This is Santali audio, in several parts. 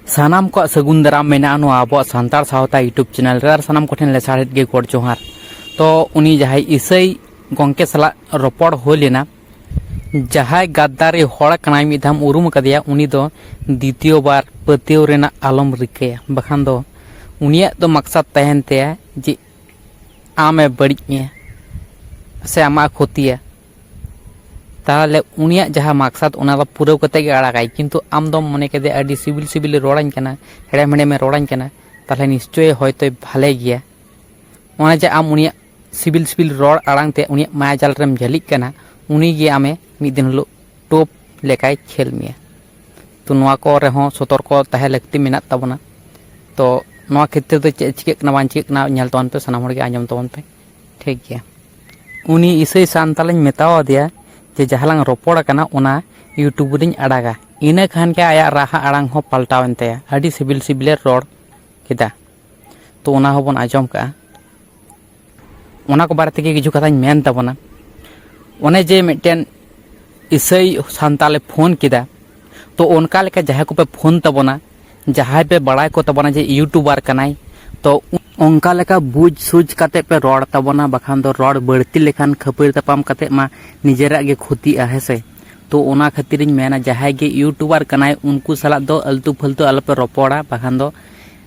सानाम को सगुन दाराम मेना नो आबो सांतार सावता यूट्यूब चैनल रे सानाम को ठेन लेसाड़ेद गे गोड़ जोहार तो उनी जहाय इसई गंके सला रोपड़ हो लेना जहाय गद्दारी होड़ कनाय मिधाम उरुम कदिया उनी दो द्वितीय बार पतियो रेना आलम रिकेया बखान दो उनिया तो मकसद तहन ते जे आमे बड़ी में से आमा खोतिया ताहले उनिया जहाँ मकसद उना दा पूरा कते गे आड़ागाय किंतु आम दम मने केदे आडी सिबिल सिबिल रोड़ाñ कना हेड़े मेड़े में रोड़ाñ कना ताहले निश्चय होयतो भाले गिया ओना जे आम उनिया सिबिल सिबिल रोड़ आड़ांग ते उनिया माया जाल रेम झलिक कना उनी गे आमे मिद दिन हलो टोप लेकाय खेल मिया तो नोआ को रेहों सतर्क ताहे लगती मेना ताबोना तो नोआ क्षेत्र तो चे चिके कना बां चिके कना नेल तवन पे सानाम होड़ गे आंजम तवन पे ठीक गया उनी इसई सांतालኝ मेतावा दिया जे जहालांग रोपड़ कना उना यूट्यूब रिंग अड़ागा इना खान के आया राहा आड़ांग हो पलटावन ते आडी सिबिल सिबिल रोड़ केदा तो उना होबन आजम का उना को बारे तेगे किछु कथाñ मेन ताबोना ओने जे मिटन इसई सांताले फोन केदा तो उनका लेका जहां को पे फोन ताबोना जहां पे बड़ाय को ताबोना जे यूट्यूबर कनाय तो उनका लेका बुझ सुझ काते पे रोड़ ताबोना बखान दो रोड़ बढ़ती लेखान खपर तपाम काते मा निजेरा गे खुती आ हेसे तो ओना खातिरिन मेना जहां गे यूट्यूबर कनाय उनको सला दो अल्तु फलतु आल पे रोपड़ा बखान दो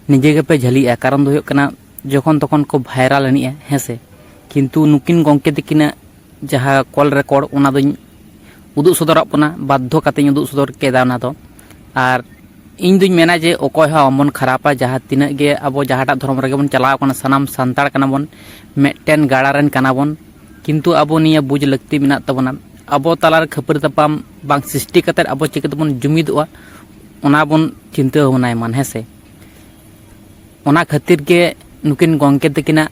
निजे गे पे झलिया कारण दो कना जखन तखन को भाइराल अनिया हेसे किंतु नुकिन गंके दिकिना जहां कॉल रिकॉर्ड ओना दो उदुग सदरप पना बाध्य काते उदुग सदर केदा ना दो आर इन दुñ मेना जे ओकय हा अमन खरापा जहां तिना गे अब जहाटा धर्म रे बन चलाव कना सनाम संताड़ कना बन मेटेन गाड़ारन कना बन किंतु अब निया बुझ लगती मेना तबना अब तलार खपर तपाम बांग सृष्टि कते अब चिके तबन जुमिदवा ओना बन चिंता होनाय मान हेसे ओना खातिर के नुकिन गंके तकिना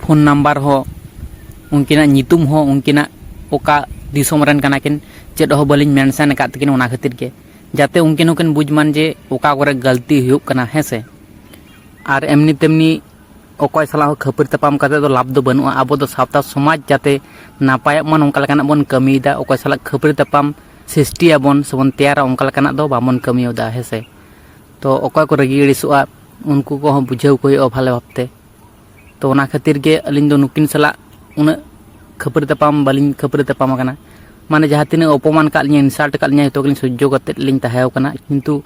फोन नंबर हो उनकिना नितुम हो उनकिना ओका दिसोम रन कना किन चेद हो बलिन मेंशन का तकिन ओना खातिर के जाते उनकिन उनकिन बुझमान जे ओका करे गलती हुयुक कना हेसे आर एमनी तेमनी ओकय सला खपर तपाम काते दो लाभ दो बनुआ आबो दो सावता समाज जाते नापाय मन ओंका लकाना बन कमीदा ओकय सला खपर तपाम सृष्टि आबन सबन तैयारा ओंका लकाना दो बामन कमियोदा हेसे तो ओकय को रगी एड़िसोआ उनको को बुझाव को हो भाले भाबते तो ओना खातिर गे अलिन दो नुकिन सला उन खपर तपाम बालिन खपर तपाम कना माने जहाँ तीन अपमान का इंसाल्ट का जो सह्य करते लिंग तहाव कना किंतु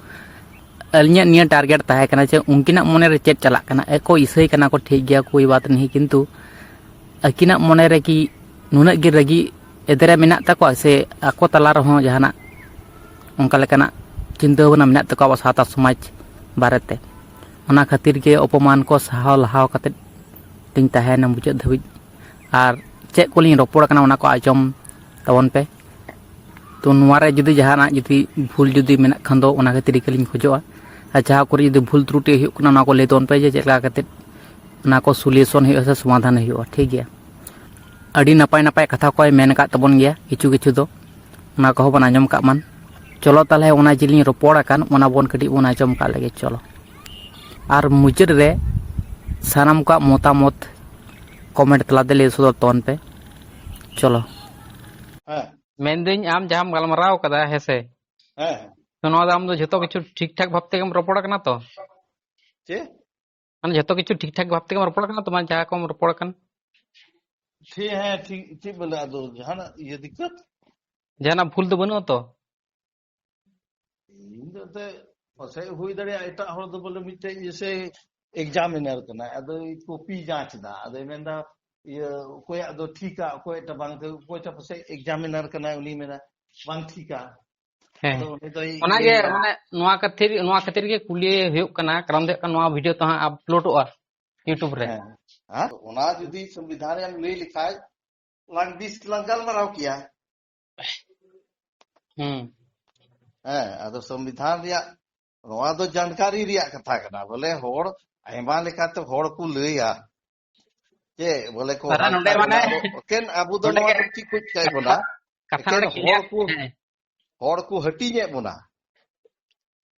अलिया निया टारगेट तहाय कना जे उनकिना मने रे चेक चला कना एको इसई कना को ठीक गया कोई बात नहीं किंतु अकिना मने रे कि नुना गे रगी एदरे मेना तको से आको तला रहो जहाना उनका लेकाना चिंता भावना मेना तको साता समाज बारेते ओना खातिर के अपमान को सहाव लहाव कते तिंग तहाय ना बुझे धबि आर चेक को लिंग रोपड़ कना ओना को आजम तवन पे तो नुआरे जुदी जहाना जुदी भूल जुदी मेना खंदो ओना खातिर के लिंग खोजोआ आ जहां को जुदी भूल त्रुटि हुयुक कना ओना को ले तवन पे जे चेकला कते ओना को सॉल्यूशन हुयुआ से समाधान हुयुआ ठीक गया अड़ी नपाय नपाय कथा को मेन का तबन गया किछु किछु दो ओना को बन आंजम का मान चलो ताले ओना जिलिंग रोपड़ कान ओना बन कटी ओना आंजम का लगे चलो आर मुजर रे सानाम का मतामत कमेंट तला दे ले सदर तवन पे चलो मेनदिन आम जहां गलमराव कदा हेसे तो नोदा आम दो जतो किछु ठीक ठाक भाबते कम रोपड़ कना तो चे माने जतो किछु ठीक ठाक भाबते कम रोपड़ कना तो मान जहां कम रोपड़ कन ठीक है ठीक बोले अदो जहां ये दिक्कत जहां भूल तो बनो तो इन ते पसे हुई दड़े एटा हर दो बोले मिटे जैसे एग्जामिनर कना अदो कॉपी जांच दा अदो मेंदा ये कोई अदो ठीका कोई ता बांग कोई ता पसे एग्जामिनर कना उनी मेना बांग ठीका है अदो उनी तो ओना गे माने नोआ खातिर के कुली हुयुक कना कारण दे नोआ वीडियो तो हां अपलोडोआ यूट्यूब रे हां ओना जदी संविधान हम ले लिखाय लांग 20 लंगल मराव किया है अदो संविधान रिया नोआ दो जानकारी रिया कथा कना बोले होड़ आयमा लेका तो होड़ को लैया जे बोले को माने केन अबु दो नोआ ठीक कुछ काय बोला कथा होड़ को हटी जे बोना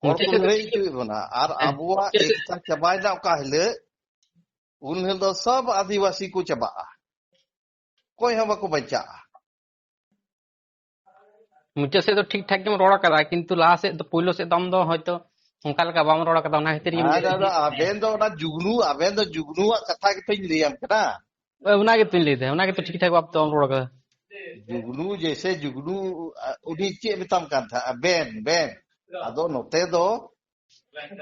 होड़ को लई चुई बोना आर अबुआ एकता चबाय ना का हले उन हिल दो सब आदिवासी को चबा कोई हम को बचा मुझे से तो ठीक ठाक के रोड़ा कदा किंतु ला से तो पहिलो से दम दो हयतो ᱚᱱᱠᱟ ᱞᱮᱠᱟ ᱵᱟᱢ ᱨᱚᱲ ᱠᱟᱫᱟ ᱚᱱᱟ ᱠᱷᱟᱹᱛᱤᱨ ᱜᱮᱢ ᱟᱫᱚ ᱟᱵᱮᱱ ᱫᱚ ᱡᱩᱜᱱᱩᱣᱟᱜ ᱠᱟᱛᱷᱟ ᱜᱮᱛᱚᱧ ᱞᱟᱹᱭᱟᱢ ᱠᱟᱱᱟ ᱚᱱᱟ ᱜᱮᱛᱚᱧ ᱞᱟᱹᱭᱫᱟ ᱚᱱᱟ ᱜᱮᱛᱚ ᱴᱷᱤᱠ ᱴᱷᱟᱠ ᱵᱟᱢ ᱨᱚᱲ ᱠᱟᱫᱟ जुगनू जैसे जुगनू उन्हीं चे मिताम कान था बेन बेन आदो नोते दो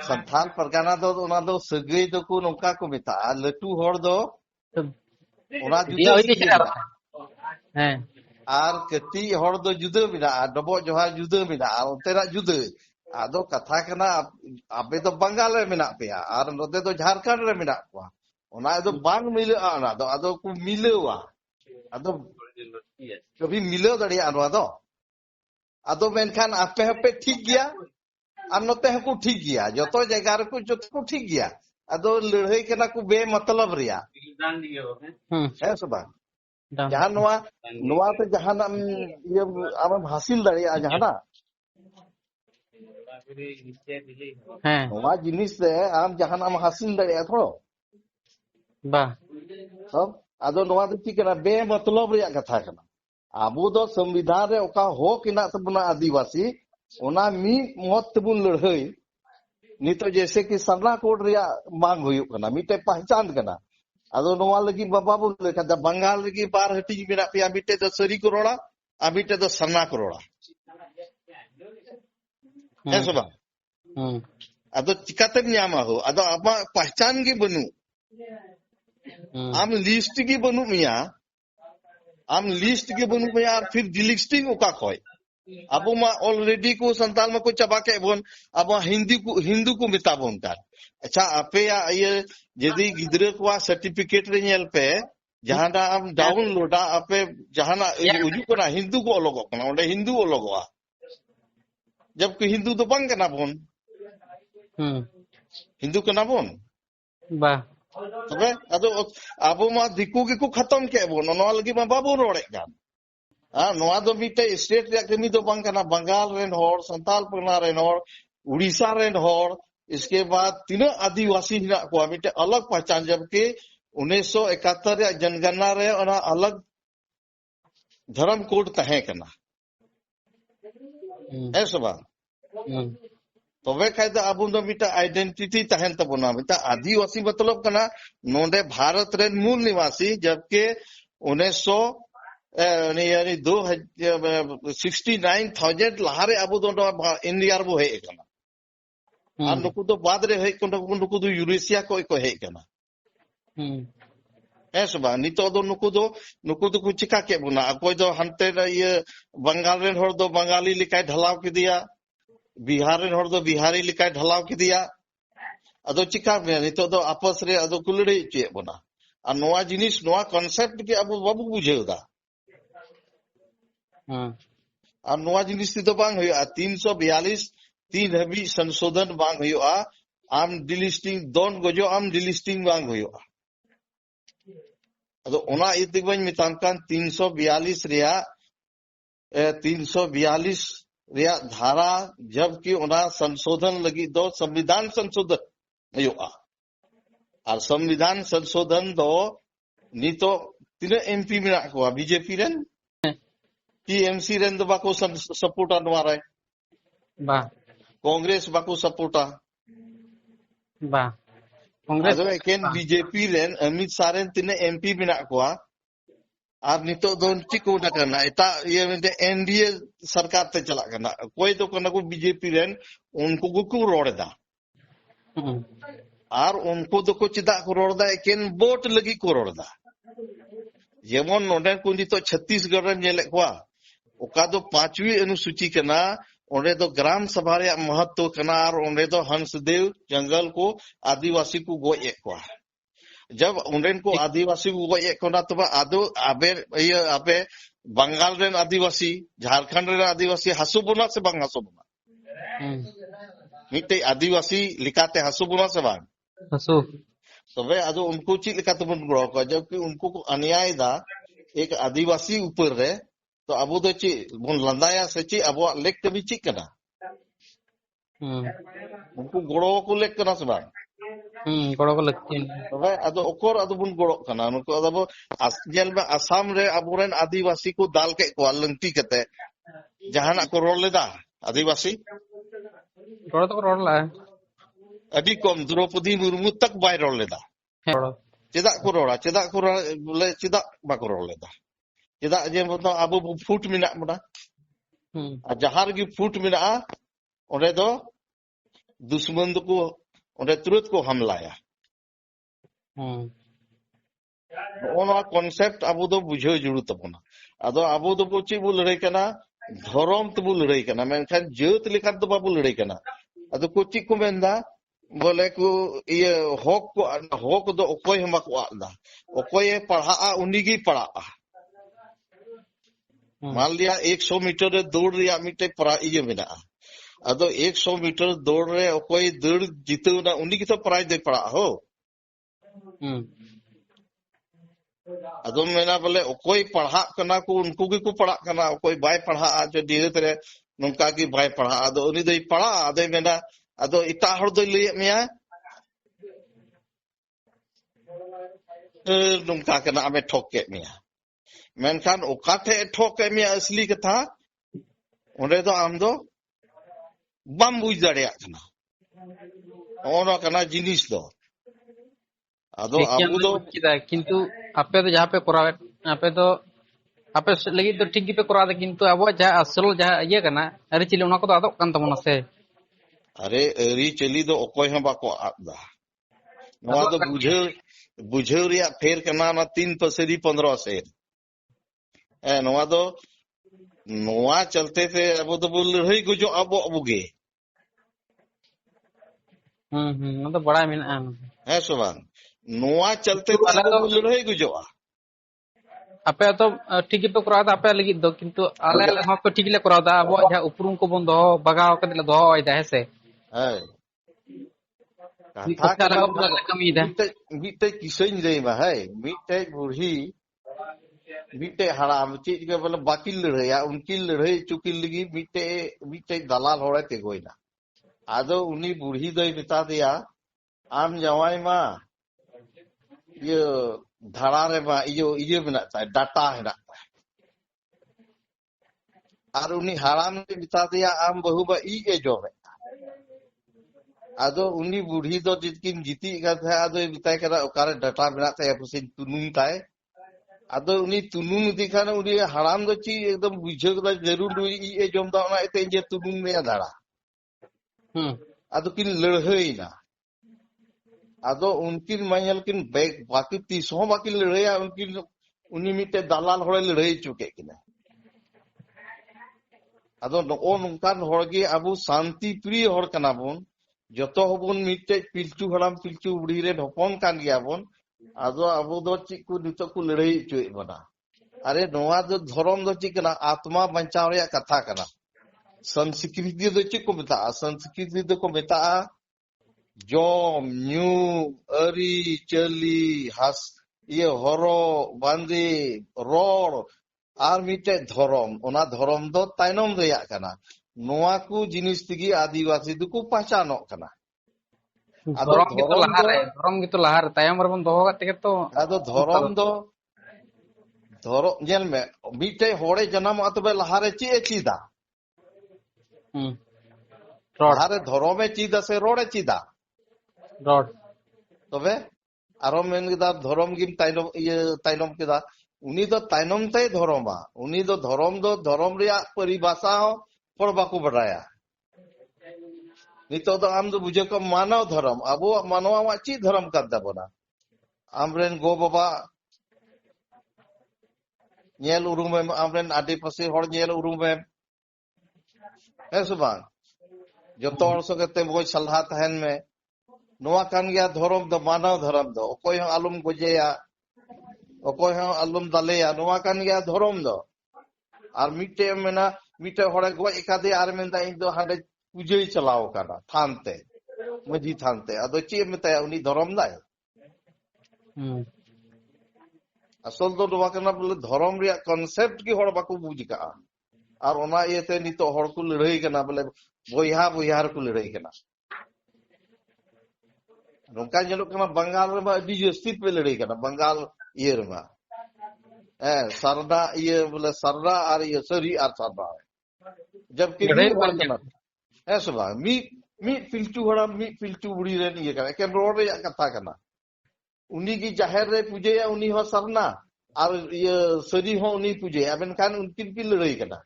संथाल परगाना दो सगई दो को नोका को मिता लटू होड़ दो ओना जुदा सगई मिता हैं आर कति होड़ दो जुदा मिता डबो जोहा जुदा मिता आर ओतेरा जुदा आदो कथा कना आपे तो बंगाल रे मिना पेया आर नोते दो झारखंड रे मिना को ओना दो बांग मिले आना दो आदो को मिलेवा आदो कभी मिलो दड़िया दो आदो मेनखान आपे हपे ठीक गया और नोते हको ठीक गया जतो जगह रे को जतो को ठीक गया आदो लड़ाई कना को बे मतलब रिया है सबा जहां नोआ ते जहां आम ये आम हासिल दड़िया जहां हैं नोआ जिनिस से आम जहां आम हासिल दड़िया थोड़ो बा सब आदो नोआ ते ठीक कना बे मतलब रिया कथा कना आबू दो संविधान रे ओका हो किना तबना आदिवासी ओना मी मत तबुन लड़हई नितो जैसे कि सरना कोड रिया मांग हुई कना मिटे पहचान कना आदो नोआ लगी बाबा बुन लेका द बंगाल लगी बार हटी मेरा पिया मिटे द सरी करोड़ा आ मिटे द सरना करोड़ा है सबा आदो चिकाते न्यामा हो आदो आमा पहचान की बनु आम लिस्ट की बनु मिया आम लिस्ट के बनु में यार फिर डिलिस्टिंग ओका खोय अब मा ऑलरेडी को संताल में को चबा के बोन अब हिंदू को मिता बोन का अच्छा आपे या ये यदि गिदरे को सर्टिफिकेट रे नेल पे जहां दा आम डाउनलोड आपे जहां ना उजु को ना हिंदू को अलग ना ओंडे हिंदू अलग वा जबकि हिंदू तो बंग ना बोन हिंदू को ना बोन बा तबे अदो अब मा दिकू के को खत्म के बोन नोआ लगी मा बाबू रोड़े गान नोआ दो मिटे स्टेट रे कमी दो बंग ना बंगाल रेन होर संताल परना रेन होर उड़ीसा रेन होर इसके बाद तीनों आदिवासी हिना को मिटे अलग पहचान जबकि 1971 रे जनगणना रे ओना अलग धर्म कोड तहे कना ऐसा बा तबे खायदा अब दो मिटा आइडेंटिटी तहन तबना मिटा आदिवासी मतलब कना नोंडे भारत रे मूल निवासी जबकि 69,000 लहारे अब दो इंडिया रो हे कना और नुकु तो बाद रे हे नुकु दो यूरेशिया को हे कना ऐसा बा नितो दो नुकु दो को चिका के बुना कोई दो हंते ये बंगाल रे होर दो बंगाली लिखाई ढलाव के दिया बिहार रे होर दो बिहारी लिखाई ढलाव के दिया अदो चिका में नितो दो आपस रे अदो कुलड़े चे बना आ नोआ जिनिस नोआ कांसेप्ट के अब बाबू बुझेदा आ नोआ जिनिस तो बांग होया 342 3 हबी संशोधन बांग होया आम डिलिस्टिंग दोन गजो आम डिलिस्टिंग बांग होया अदो ओना इतिबन मिताम कान 342 रिया 342 रिया धारा जबकि ओना संशोधन लगी दो संविधान संशोधन होया और संविधान संशोधन दो नितो तीन एमपी में को बीजेपी रेन टीएमसी रेन दो बाको सपोर्ट अनवारा बा कांग्रेस बाको सपोर्टा बा कांग्रेस एकेन BJP rain Amit Shah rain तीन एमपी में को और नितो दो चिको ना करना एटा ये एनडीए सरकार ते चला करना कोई तो कना को बीजेपी रेन उनको को रोड़दा और उनको तो को चिदा को रोड़दा एकेन वोट लगी को रोड़दा जेमन नोडे को नितो छत्तीसगढ़ रे नेले कोआ ओका दो 5वीं अनुसूची कना ओंडे तो ग्राम सभा रे महत्व कना और ओंडे तो हंसदेव जंगल को आदिवासी को गोए कोआ जब उन्हें को आदिवासी को गोए कोना तो आदो आबे ये आबे बंगाल रे आदिवासी झारखंड रे आदिवासी हसुबुना से बंग हसुबुना मिटे आदिवासी लिखाते हसुबुना से बंग हसु तबे आदो उनको ची लिखाते बन ग्रो को जबकि उनको को अन्याय दा एक आदिवासी ऊपर रे तो अबो दो ची बन लंदाया से ची अबो लेक तभी ची कना उनको गोड़ो को लेक कना से बंग गोड़ो को लगती तबे आदो ओकर आदो बन गोड़ो कना उनको आदो जेल में आसाम रे अबोरेन आदिवासी को दाल के को लंगटी कते जहाना को रोल लेदा आदिवासी रोड तो रोड ला ᱟᱹᱰᱤ ᱠᱚᱢ ᱫᱨᱚᱯᱚᱫᱤ ᱢᱩᱨᱢᱩ ᱛᱟᱠ ᱵᱟᱭ ᱨᱚᱲ ᱞᱮᱫᱟ ᱪᱮᱫᱟᱜ ᱠᱚ ᱨᱚᱲᱟ ᱵᱚᱞᱮ ᱪᱮᱫᱟᱜ ᱵᱟᱠᱚ ᱨᱚᱲ ᱞᱮᱫᱟ ᱪᱮᱫᱟᱜ ᱡᱮ ᱟᱵᱚ ᱯᱷᱩᱴ ᱢᱮᱱᱟᱜ ᱵᱚᱱᱟ ᱟᱨ ᱡᱟᱦᱟᱸ ᱨᱮᱜᱮ ᱯᱷᱩᱴ ᱢᱮᱱᱟᱜᱼᱟ ᱚᱸᱰᱮ ᱫᱚ दुश्मन को ओंडे तुरंत को हमलाया नोआ कॉन्सेप्ट अबो दो बुझे जरूर तबना अदो अबो दो ची बो लड़ाई कना धर्म तबो लड़ाई कना मेनखान जेत लेखा तो बाबू लड़ाई कना अदो को ची को मेंदा बोले को ये हक दो ओकोय हम को आदा ओकोय पढ़ा उनी गी पढ़ा मान लिया 100 मीटर दौड़ रिया मिटे परा ये मेना अदो 100 मीटर दौड़ रे कोई दौड़ जीतव ना उन्हीं की तो प्राइज दे पड़ा हो अदो मेना बोले कोई पढ़ा कना को उनको की को पढ़ा कना कोई बाय पढ़ा जो धीरे धीरे नंका की बाय पढ़ा अदो उन्हीं दे पढ़ा अदे मेना अदो इता हर दो ले मिया नंका कना हमें ठोक के मिया मेनखान ओकाठे ठोक के मिया असली कथा ओंडे दो आम दो बम बुझ दाड़िया कना ओनो कना जिनिस दो अदो अबु दो किंतु आपे तो जहाँ पे करावे आपे लगी तो ठीक पे करा दे किंतु अब जहाँ असल जहाँ ये करना अरे चिले उना को तो आदो कान तमना से अरे अरी चली दो ओकोय हम बाको आदा नोआ दो बुझे रिया फेर कना ना 3 पसेरी 15 से ए नोआ दो नोआ चलते थे अब तो बोल रही को जो अब अबुगे तो बड़ा मिना है सुबान नोआ चलते थे अब बोल रही को जो आपे तो ठीक पे करा दा आपे लगी दो किंतु आले हम को ठीक ले करा दा अब जहाँ उपरुम को बंद हो बगाव कदे ले दो आइदा है से कथा लगा कमी दा मिटे किसइन रे मा है मिटे बुढ़ी मिटे हराम चीज के बोले बाकी लड़ाया उनकी लड़ाई चुकी लगी मिटे दलाल होड़े ते गोइना आदो उन्हीं बुढ़ी दई बता दिया आम जवाई मा ये धड़ा रे मा ये बनाता है डाटा है ना और उन्हीं हराम ने बता दिया आम बहु बा ई जो है आदो उन्हीं बुढ़ी दो जितकिन जीती का था आदो बताए करा ओकारे डाटा बनाता है पुसिन तुनुम ताए अदो उनी तुनुम दिखाना उनी हराम दो ची एकदम बुझे कदा जरूर ई जम दा ओना एते जे तुनुम में धाड़ा अदो किन लड़हई ना अदो उनकिन मायल किन बाकी 30 बाकी लड़हया उनकिन उनी मिटे दलाल होड़े लड़हई चुके किना अदो नो नंकान होड़गे अबु शांति प्रिय होड़ कना बोन जतो हबुन मिटे पिलचू हराम पिलचू बुढ़ी रे हपन कान गया बोन आदो अबो दो ची को नितो को लड़ाई चुई बना अरे नोआ दो धर्म दो ची कना आत्मा बचाव रे कथा कना संस्कृति दो ची को बता संस्कृति दो को बता जोम न्यू अरी चली हस ये हरो बांदी रोड आर मिटे धर्म ओना धर्म दो ताइनम रेया कना नोआ को जिनिस तिगी आदिवासी दो को पहचानो कना धर्म की तो लहार तायम रे बन दोहो कते तो आदो धर्म दो जेल में मिटे होड़े जन्म अतबे लहारे ची चीदा लहारे धर्म में चीदा से रोड़े चीदा रोड तबे आरो मेन केदा धर्म गिम ताइनम ये ताइनम केदा उनी दो ताइनम ते धर्मा उनी दो धर्म रिया परिभाषा हो पर बाको बढ़ाया नितो तो आम तो बुझे को मानव धर्म अबो मानवा मा ची धर्म कर दबोना आमरेन गो बाबा नेल उरुमे आमरेन आदि पसे होड़ नेल उरुमे है सुबान जो तोड़ सकते वो सलाह तहन में नोआ कान गया धर्म दो मानव धर्म दो कोई आलम गोजेया कोई आलम दलेया नोआ कान गया धर्म दो और मिटे मेना मिटे होड़े गो एकादे आर मेंदा इन दो हाडे पूजे चलाओ काना थानते मजी थानते अदो ची मेता उनी धर्म दाय असल दो नोआ काना बोले धर्म रिया कांसेप्ट की होड़ बाको बुझ का और ओना येते नितो होड़ को लड़ाई कना बोले बोया को लड़ाई कना नोका जनो कना बंगाल रे अडी जस्ती पे लड़ाई कना बंगाल ये रमा सरदा ये बोले सरदा और ये सरी और सरदा जबकि है सुबह मी ᱢᱤᱫ ᱯᱤᱞᱪᱩ ᱦᱟᱲᱟᱢ ᱢᱤᱫ ᱯᱤᱞᱪᱩ ᱵᱩᱲᱦᱤ ᱨᱮᱱ ᱤᱭᱟᱹ ᱠᱟᱱᱟ ᱮᱠᱮᱱ ᱨᱚᱲ ᱨᱮᱭᱟᱜ ᱠᱟᱛᱷᱟ ᱠᱟᱱᱟ ᱩᱱᱤ ᱜᱮ ᱡᱟᱦᱮᱨ ᱨᱮ ᱯᱩᱡᱟᱹᱭᱟ ᱩᱱᱤ ᱦᱚᱸ ᱥᱟᱨᱱᱟ ᱟᱨ ᱤᱭᱟᱹ ᱥᱟᱹᱨᱤ ᱦᱚᱸ ᱩᱱᱤ ᱯᱩᱡᱟᱹᱭᱟ ᱢᱮᱱᱠᱷᱟन ᱩᱱᱠᱤᱱ ᱠᱤᱱ ᱞᱟᱹᱲᱦᱟᱹᱭ ᱠᱟᱱᱟ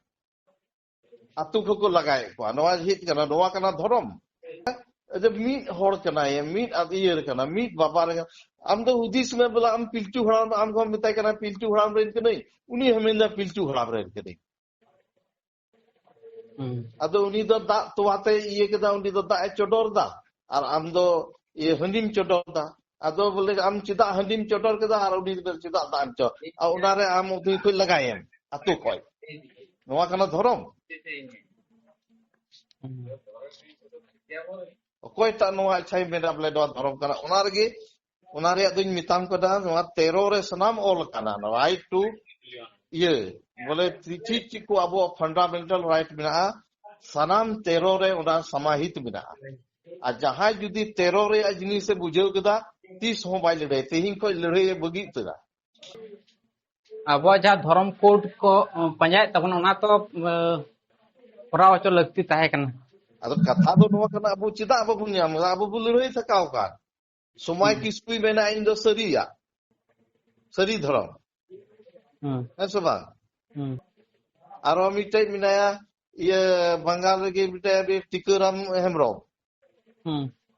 ᱟᱛᱳ ᱠᱚᱠᱚ ᱞᱟᱜᱟᱭᱮᱫ ᱠᱚᱣᱟ ᱱᱚᱣᱟ ᱦᱮᱡ ᱠᱟᱱᱟ ᱱᱚᱣᱟ ᱠᱟᱱᱟ ᱫᱷᱚᱨᱚᱢ ᱢᱤᱫ ᱦᱚᱲ ᱠᱟᱱᱟᱭ ᱢᱤᱫ ᱤᱭᱟᱹ ᱠᱟᱱᱟ ᱢᱤᱫ ᱵᱟᱵᱟ ᱨᱮ ᱟᱢ ᱫᱚ ᱦᱩᱫᱤᱥ ᱢᱮ ᱵᱚᱞᱮ ᱟᱢ ᱯᱤᱞᱪᱩ ᱦᱟᱲᱟᱢ ᱟᱢ ᱦᱚᱸ ᱢᱮᱛᱟᱭ ᱠᱟᱱᱟ ᱯᱤᱞᱪᱩ ᱦᱟᱲᱟᱢ ᱨᱮᱱ ᱠᱟᱹᱱᱟᱹᱧ ᱩᱱᱤ ᱦᱚᱸ ᱢᱮᱱᱫᱟ ᱯᱤᱞᱪᱩ ᱦᱟᱲᱟᱢ ᱨᱮᱱ ᱠᱟᱹᱱᱟᱹᱧ ᱟᱫᱚ ᱩᱱᱤ ᱫᱚ ᱫᱟᱜ ᱛᱚᱣᱟᱛᱮ ᱤᱭᱟᱹ ᱠᱮᱫᱟ ᱩᱱᱤ ᱫᱚ ᱫᱟᱜ ᱮ ᱪᱚᱰᱚᱨ ᱫᱟ ᱟᱨ ᱟᱢ ᱫᱚ ᱤᱭᱟᱹ ᱦᱟᱺᱰᱤᱢ ᱪᱚᱰᱚᱨ ᱫᱟ ᱟᱫᱚ ᱵᱚᱞᱮ ᱟᱢ ᱪᱮᱫᱟᱜ ᱦᱟᱺᱰᱤᱢ ᱪᱚᱰᱚᱨ ᱠᱮᱫᱟ ᱟᱨ ᱩᱱᱤ ᱫᱚ ᱪᱮᱫᱟᱜ ᱫᱟᱜ ᱮᱢ ᱪᱚᱰᱚᱨ ᱟᱨ ᱚᱱᱟᱨᱮ ᱟᱢ ᱩᱱᱤ ᱠᱷᱚᱡ ᱞᱟᱜᱟᱭᱮᱢ ᱟᱛᱳ ᱠᱷᱚᱡ ᱱᱚᱣᱟ ᱠᱟᱱᱟ ᱫᱷᱚᱨᱚᱢ ᱚᱠᱚᱭᱴᱟᱜ ᱱᱚᱣᱟ ᱤᱪᱪᱷᱟᱭ ᱢᱮᱱᱟ ᱵᱚᱞᱮ ᱱᱚᱣᱟ ᱫᱷᱚᱨᱚᱢ ᱠᱟᱱᱟ ᱚᱱᱟ ᱨᱮᱜᱮ ᱚᱱᱟ ᱨᱮᱭᱟᱜ ᱫᱩᱧ ᱢᱮᱛᱟᱢ ᱠᱟᱱᱟ ᱱᱚᱣᱟ 13 ᱨᱮ ᱥᱟᱱᱟᱢ ᱚᱞ ᱠᱟᱱᱟ ᱨᱟᱭᱴ ᱴᱩ ᱤᱭᱟᱹ ᱵᱚᱞᱮ ᱪᱮᱫ ᱪᱮᱫ ᱠᱚ ᱟᱵᱚᱣᱟᱜ ᱯᱷᱟᱱᱰᱟᱢᱮᱱᱴᱟᱞ ᱨᱟᱭᱴ ᱢᱮᱱᱟᱜᱼᱟ ᱥᱟᱱᱟᱢ 13 ᱨᱮ ᱚᱱᱟ ᱥᱟᱢᱟᱦᱤᱛ ᱢᱮᱱᱟᱜᱼᱟ ᱟᱨ ᱡᱟᱦᱟᱸᱭ ᱡᱩᱫᱤ 13 ᱨᱮᱭᱟᱜ ᱡᱤᱱᱤᱥᱮ ᱵᱩᱡᱷᱟᱹᱣ ᱠᱮᱫᱟ ᱛᱤᱥ ᱦᱚᱸ ᱵᱟᱭ ᱞᱟᱹᱲᱦᱟᱹᱭ ᱛᱮᱦᱮᱧ ᱠᱷᱚᱡ ᱞᱟᱹᱲᱦᱟᱹᱭ ᱵᱟᱹᱜᱤ ᱩᱛᱟᱹᱨᱟ ᱟᱵᱚᱣᱟᱜ ᱡᱟᱦᱟᱸ ᱫᱷᱚᱨᱚᱢ ᱠᱳᱰ ᱠᱚ ᱯᱟᱸᱡᱟᱭᱮᱫ ᱛᱟᱵᱚᱱᱟ ᱚᱱᱟ ᱛᱚ ᱠᱚᱨᱟᱣ ᱦᱚᱪᱚ ᱞᱟᱹᱠᱛᱤ ᱛᱟᱦᱮᱸ ᱠᱟᱱᱟ ᱟᱫᱚ ᱠᱟᱛᱷᱟ ᱫᱚ ᱱᱚᱣᱟ ᱠᱟᱱᱟ ᱟᱵᱚ ᱪᱮᱫᱟᱜ ᱵᱟᱵᱚᱱ ᱧᱟᱢ ᱮᱫᱟ ᱟᱵᱚ ᱵᱚᱱ ᱞᱟᱹᱲᱦᱟᱹᱭ ᱛᱷᱟᱠᱟᱣ ᱟᱠᱟᱱ ᱥᱚᱢᱟᱭ ᱠᱤᱥᱠᱩᱭ ᱢᱮᱱᱟ ᱤᱧ ᱫᱚ ᱥᱟᱹᱨᱤᱭᱟᱜ ᱥᱟᱹᱨᱤ ᱫᱷᱚᱨᱚᱢ ᱦᱮᱸ ᱥᱮ ᱵᱟᱝ ᱟᱨᱚ ᱢᱤᱫᱴᱮᱡ ᱢᱮᱱᱟᱭᱟ ᱤᱭᱟᱹ ᱵᱟᱝᱜᱟᱞ ᱨᱮᱜᱮ ᱢᱤᱫᱴᱮᱡ ᱴᱤᱠᱟᱹᱨᱟᱢ ᱦᱮᱢᱵᱨᱚᱢ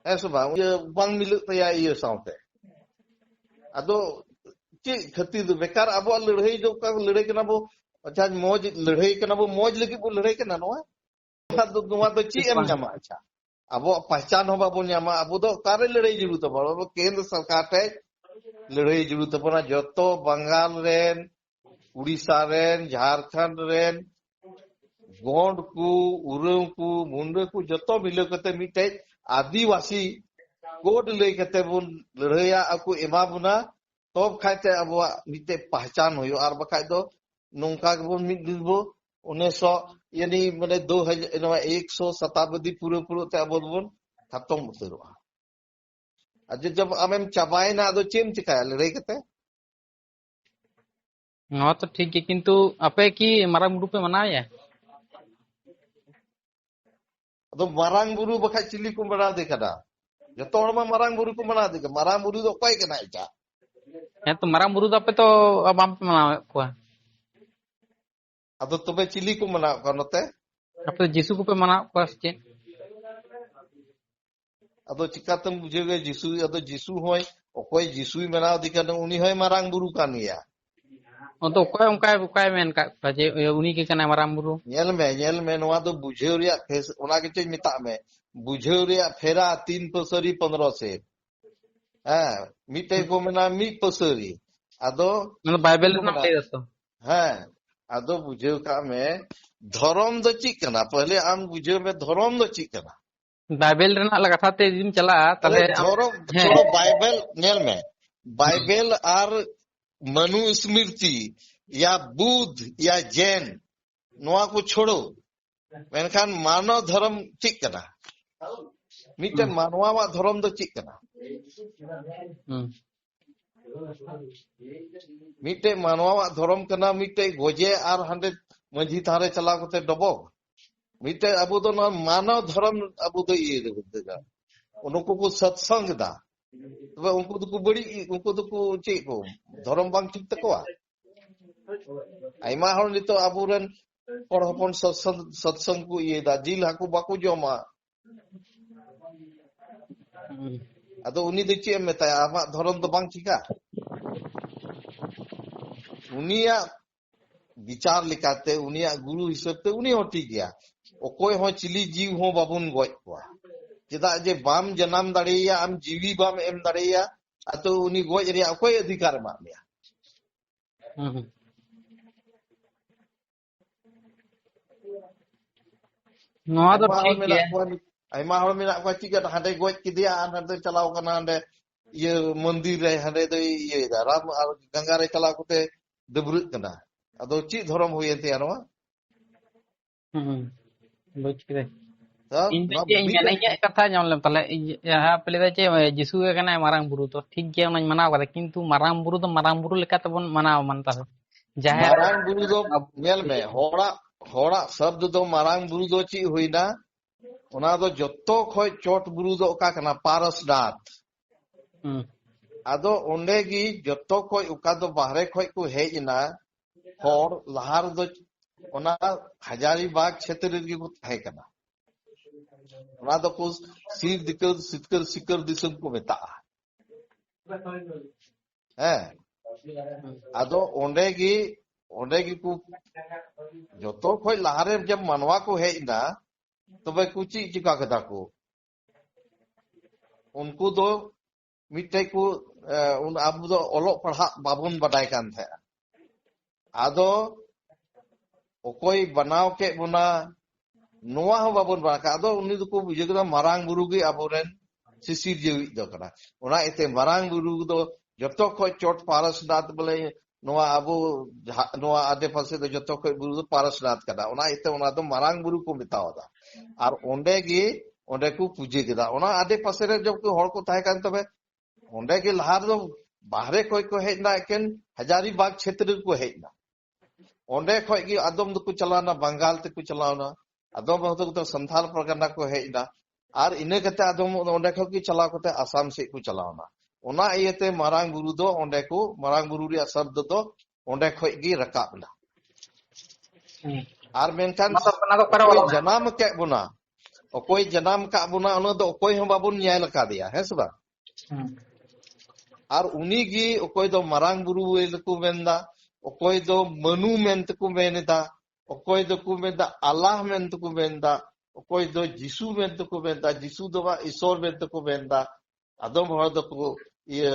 ᱦᱮᱸ ᱥᱮ ᱵᱟᱝ ᱤᱭᱟᱹ ᱵᱟᱝ ᱢᱤᱞᱟᱹᱜ ᱛᱟᱭᱟ ᱤᱭᱟᱹ ᱥᱟᱶᱛᱮ ᱟᱫᱚ ᱪᱮᱫ ᱠᱷᱟᱹᱛᱤᱨ ᱫᱚ ᱵᱮᱠᱟর ᱟᱵᱚᱣᱟᱜ ᱞᱟᱹᱲᱦᱟᱹᱭ ᱫᱚ ᱚᱠᱟ ᱞᱟᱹᱲᱦᱟᱹᱭ ᱠᱟᱱᱟ ᱵᱚ ᱟᱪᱪᱷᱟ ᱢᱚᱡᱽ ᱞᱟᱹᱲᱦᱟᱹᱭ ᱠᱟᱱᱟ ᱵᱚ ᱢᱚᱡᱽ ᱞᱟᱹᱜᱤᱫ ᱵᱚ ᱞᱟᱹᱲᱦᱟᱹᱭ ᱠᱟᱱᱟ ᱱᱚᱣᱟ ᱫᱚ ᱪᱮᱫ ᱮᱢ ᱧᱟᱢᱟ ᱟᱪᱪᱷᱟ ᱟᱵᱚᱣᱟᱜ ᱯᱟᱦᱪᱟᱱ ᱦᱚᱸ ᱵᱟᱵᱚᱱ ᱧᱟᱢᱟ ᱟᱵᱚ ᱫᱚ ᱚᱠᱟᱨᱮ ᱞᱟᱹᱲᱦᱟᱹᱭ ᱡᱩᱲᱩ ᱛᱟᱵᱚᱱᱟ ᱟᱵᱚ ᱠᱮᱱᱫᱨᱚ ᱥᱚᱨᱠᱟᱨ ᱴᱷᱮᱡ ᱞᱟᱹᱲᱦᱟᱹᱭ ᱡᱩᱲᱩ ᱛᱟᱵᱚᱱᱟ ᱡᱚᱛᱚ ᱵᱟᱝᱜᱟᱞ ᱨᱮᱱ उड़ीसा रेन झारखंड रेन गोंड को उरांव को मुंडा को जतो मिलो कते मिटे आदिवासी कोड ले कते बुन लड़ाया aku एमा बुना तब खाते अब मिटे पहचान होयो और बखाय दो नोंका गबो मिट दिबो 1900 यानी माने 2100 शताब्दी पूरे पूरे ते अब बुन खत्म उतरवा आज जब आमेम चाबायना आदो चेम चिकाया लड़ाई कते हाँ तो ठीक है किंतु आपे की मारांग बुरु पे मनाया तो मारांग बुरु बखाय चिली को बना दे कदा जतो हर मा मारांग बुरु को बना दे मारांग बुरु तो कोई कना इचा है तो मारांग बुरु तो आपे तो अब हम पे मना को अदो तबे चिली को मना करनते आपे जीसु को पे मना को से अदो चिकातम बुझेगे जीसु अदो जीसु होय ओकोय जीसु मना दिकन उनी होय मारांग बुरु कानिया तो उनका मेन का जे उनी के कना मारांग बुरु नेल में नवा दो बुझेव रिया फेस ओना के चेज मिता में बुझेव रिया फेरा 3 पसरी 15 से हां मिटे को मना मी पसरी अदो मतलब बाइबल ना ले दो हां अदो बुझेव का में धर्म दो ची कना पहले आम बुझेव में धर्म दो ची कना बाइबल रेना लगा था ते दिन चला तले धर्म छोड़ो बाइबल नेल में बाइबल आर मनुस्मृति या बुद्ध या जैन नवा को छोड़ो मेनखान मानव धर्म ठीक कना मिटे मानवा वा धर्म दो ठीक कना मिटे मानवा वा धर्म कना मिटे गोजे आर हंडे मझी थारे चला कोते डबो मिटे अबो दो मानव धर्म अबो दो ये देगा उनको को सत्संग दा तबे उनको तो बड़ी उनको तो चे को धर्म बांग ठीक तकवा आइमा हर नितो आबुरन और हपन सत्संग को ये दा जिल हाकु बाकु जोमा अदो उनी दो चे मेताया आमा धर्म तो बांग ठीका उनिया विचार लिकाते उनिया गुरु हिसाब ते उनी हो ठीक गया ओकोय हो चिली जीव हो बाबुन गoj को चेदा जे बाम जन्म दाड़िया आम जीवी बाम एम दाड़िया अतो उनी गoj रे ओकोय अधिकार मा लिया नवा तो ठीक है आइमा हर मेना को चिका हांडे गoj किदिया हांडे चलाव कना हांडे ये मंदिर रे हांडे दो ये दा राम और गंगा रे चलाव कोते डबरुत कना अदो ची धर्म होयते यानवा बुझ के इन मेना कथा जामले तले यहाँ पहले चे जीसु के कना मारांग बुरु तो ठीक गया उन मनाव करे किंतु मारांग बुरु लेका तबन मनाव मानता है जाहे मारांग बुरु दो नेल में होड़ा शब्द दो मारांग बुरु दो ची होइना ᱚᱱᱟ ᱫᱚ ᱡᱚᱛᱚ ᱠᱷᱚᱡ ᱪᱚᱴ ᱵᱩᱨᱩ ᱫᱚ ᱚᱠᱟ ᱠᱟᱱᱟ ᱯᱟᱨᱥᱱᱟᱛᱷ ᱟᱫᱚ ᱚᱸᱰᱮ ᱜᱮ ᱡᱚᱛᱚ ᱠᱷᱚᱡ ᱚᱠᱟ ᱫᱚ ᱵᱟᱦᱨᱮ ᱠᱷᱚᱡ ᱠᱚ ᱦᱮᱡ ᱮᱱᱟ ᱦᱚᱲ ᱞᱟᱦᱟ ᱨᱮᱫᱚ ᱚᱱᱟ ᱦᱟᱡᱟᱨᱤᱵᱟᱜᱽ ᱪᱷᱮᱛᱨᱚ ᱨᱮᱜᱮ ᱠᱚ ᱛᱟᱦᱮᱸ ᱠᱟᱱᱟ ᱚᱱᱟ ᱫᱚᱠᱚ ᱥᱤᱨ ᱫᱤᱠᱟᱹᱨ ᱥᱤᱠᱟᱹᱨ ᱫᱤᱥᱚᱢ ᱠᱚ ᱢᱮᱛᱟᱜᱼᱟ ᱦᱮᱸ ᱟᱫᱚ ᱚᱸᱰᱮ ᱜᱮᱠᱚ ᱡᱚᱛᱚ ᱠᱷᱚᱡ ᱞᱟᱦᱟᱨᱮ ᱡᱮ ᱢᱟᱱᱣᱟ ᱠᱚ ᱦᱮᱡ ᱮᱱᱟ ᱛᱚᱵᱮ ᱠᱚ ᱪᱮᱫ ᱪᱤᱠᱟ ᱠᱮᱫᱟ ᱠᱚ उनको दो मिट्टे को अब दो ओलोग पढ़ा बाबुन बडाय कान थे आदो ओकोई बनाव के बुना नोआ हो बाबुन बना आदो उन्नी दो को बुझेगा मारांग बुरु गे अबोरेन सिसिर जेवी दो कना ओना इते मारांग बुरु दो जतो खो चोट पारसनाथ बोले नोआ अबो नोआ आदे पासे दो जतो खो बुरु दो पारसनाथ कना ओना इते ओना दो मारांग बुरु को मितावदा और ओंडे गे ओंडे को पूजे केदा ओना आदे पासे रे जब को हड़ को ताहे कान तबे ओंडे गे लहार दो बाहरे कोई को हेजना एकेन हजारीबाग क्षेत्र को हेजना ओंडे खोय गे आदम दो को चलाना बंगाल ते को चलाना आदम हतो तो संथाल परगना को हेजना और इने कते आदम ओंडे खो की चलाव कते आसाम से को चलावना ओना इयते मारांग बुरु दो ओंडे को मारांग बुरु रे शब्द दो ओंडे खोय गे रकाबना और मेनकान जनाम के बुना ओकोई जनाम का बुना उन दो ओकोई हम बाबुन न्याय लका दिया है सबा और उनी गी ओकोई दो मारांग बुरु को मेंदा ओकोई दो मनु मेंत को मेनदा ओकोई दो को मेंदा अल्लाह मेंत को मेंदा ओकोई दो जिसु मेंत को मेंदा जिसु दो बा ईश्वर मेंत को मेंदा आदम हर दो को ये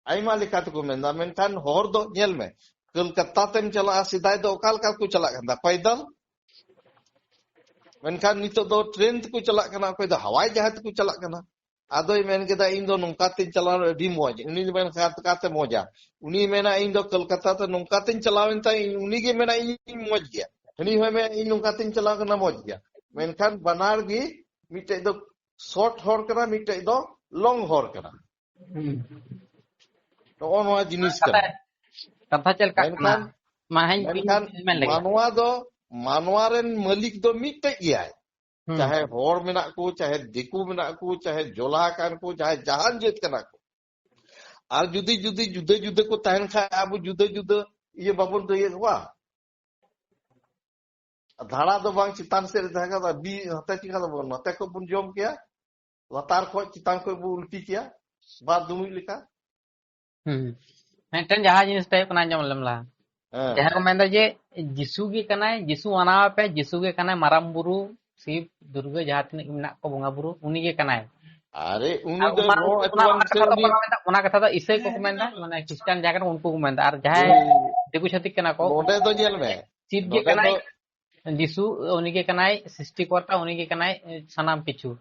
आइमा लिखा को मेंदा मेनखान हर दो नेल में कलकत्ता तेम चला सिदाय दो काल काल को चला गंदा पैदल मेनखान नितो दो ट्रेन को चला कना कोई दो हवाई जहाज को चला कना आदोई मेन केदा इन दो नोंकाते चलाव अडी मौज उनी मेन काते मौजा उनी मेना इन दो कलकत्ता ते नोंकाते चलावेन ता उनी गे मेना इन मौज गया हनी होय में इन नोंकाते चलाव कना मौज गया मेनखान बनार गी मिटे दो शॉर्ट हॉर कना मिटे दो लॉन्ग हॉर कना तो ओनवा जिनिस कना कथा चल का मेनखान मानवा रेन मालिक दो मिटे गया चाहे होर मेना को चाहे दिकू मेना को चाहे जोला कान को चाहे जहान जेत कना को और जुदी जुदी जुदे जुदे को तहन खा अब जुदे जुदे ये बाबुन तो ये हुआ धाड़ा दो बांग चितान से रहेगा तो बी हते चिका दो बोल हते को बुन जोम किया लतार को चितान को बु उल्टी किया बात दुमी लिखा मेंटेन जहां जिनिस टाइप कना जम लमला जहां को मेंदा जे जिसु गे कनाय जिसु अनावा पे जिसु गे कनाय माराम बुरु शिव दुर्गा जहां तिना मेना को बंगा बुरु उनी गे कनाय अरे उनी दो ओना कथा दो ईसाई को मेंदा माने क्रिश्चियन जाकर उनको को मेंदा और जहां दिकु छतिक कना को ओंडे दो जेल में शिव गे कनाय जिसु उनी गे कनाय सृष्टिकर्ता उनी गे कनाय सनाम किछु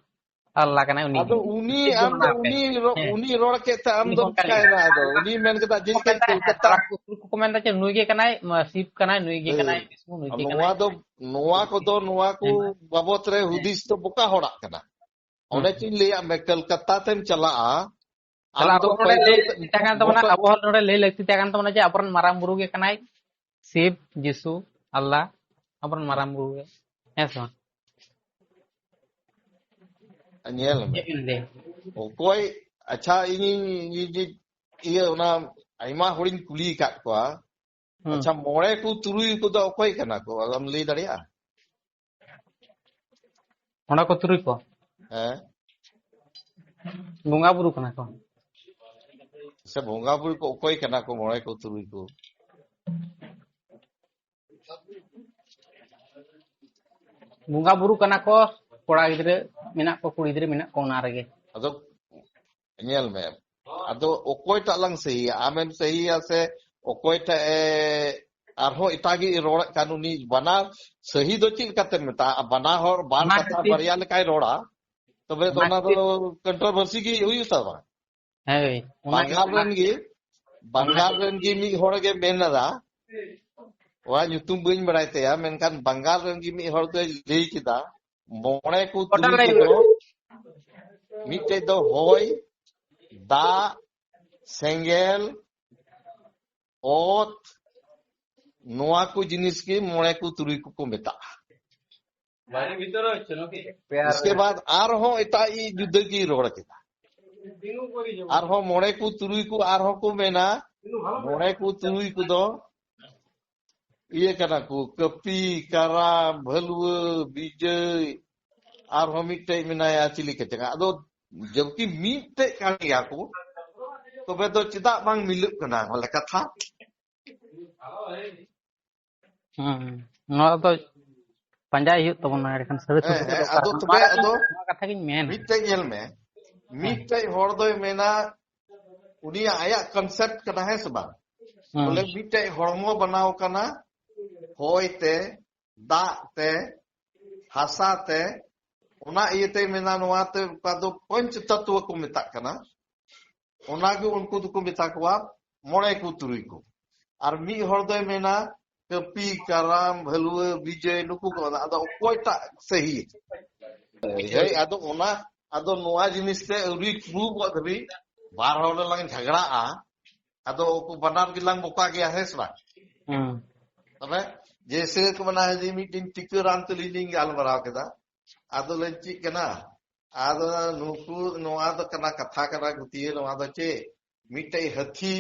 अल्लाह कनाय उनी अदो उनी रोड के त हम दो काय ना दो उनी मेन के जिस के कलकत्ता को मेंदा चे नुई गे कनाय शिव कनाय नुई गे कनाय विष्णु नुई गे कनाय नोआ को बाबत रे हुदिस तो बोका होड़ा कना ओने चिन लिया में कलकत्ता तेम चला चला तो ले ताकान तो ना अब हल नोडे ले लगती ताकान तो ना जे अपरन माराम बुरु गे कनाय शिव जिसु अल्लाह अपरन माराम बुरु गे ऐसा अनियल में ओकोई अच्छा इनी ये ओना आइमा होरिन कुली काट को अच्छा मोड़े को तुरुई को दो ओकोई कना को हम ले दरिया ओना को तुरुई को बोंगा बुरु कना को से बोंगा बुरु को ओकोई कना को मोड़े को तुरुई को बोंगा बुरु कना को कोड़ा गिदरे मेना को कुड़ी गिदरे मेना को ना रगे अदो नेल में अदो ओकोई टालंग सही आमेन सही से ओकोई टा आरो इटागी रोड कानूनी बना सही दो चिक कते मेता बना हर बान कथा बरिया लेकाय रोड़ा तबे तो ना तो कंट्रोवर्सी की हुई सब है बंगाल रेन गी मी होड़ गे मेनदा वा युतुम बइन बड़ाइते या मेनकान बंगाल रेन गी मी होड़ तो लेई किदा मोणे को तुरी को मिटे दो होय दा सेंगेल ओत नोआ को जिनिस के मोणे को तुरी को मेता इसके बाद आरहों एटाई जुदा की रोड के आरहों मोड़े को तुरुई को आरहों को मेना मोड़े को तुरुई को दो ये कना को कपी कारा भलुआ विजय आरहों मिटे मेनाया चिली के जगह अदो जबकि मिटे कानिया को तो बे तो चिता बांग मिलुक कना वाला कथा ᱱᱚᱣᱟ ᱫᱚ ᱯᱟᱸᱡᱟᱭ ᱦᱩᱭᱩᱜ ᱛᱟᱵᱚᱱᱟ ᱮᱱᱠᱷᱟᱱ ᱥᱟᱹᱨᱤ ᱥᱟᱹᱨᱤ ᱟᱫᱚ ᱛᱚᱵᱮ ᱟᱫᱚ ᱱᱚᱣᱟ ᱠᱟᱛᱷᱟ ᱜᱤᱧ ᱢᱮᱱᱟ मिटे गेल में मिटे हर दो मेना उनिया आया कंसेप्ट कना है सब बोले मिटे हरमो बनाओ कना होयते दा ते हासा ते उना इयते मेना नोआते पादो पंच तत्व को मेता कना उना के उनको को मेता कोआ मोड़े को तुरुई को और मी हर दो मेना कपी कराम भलुआ विजय नुकु को आदो कोयटा सही है आदो उना आदो नोआ जिनिस ते उरी प्रूव अदबी बार हर लंग झगड़ा आदो को बनार गिलांग बोका गया है सबा तबे जैसे को बना है जी मीटिंग टिकरान तलिलिंग गालमराव केदा आदो लंची कना आदो नुकु नोआ दो कना कथा कना गुतिये नोआ दो चे मिटे हथी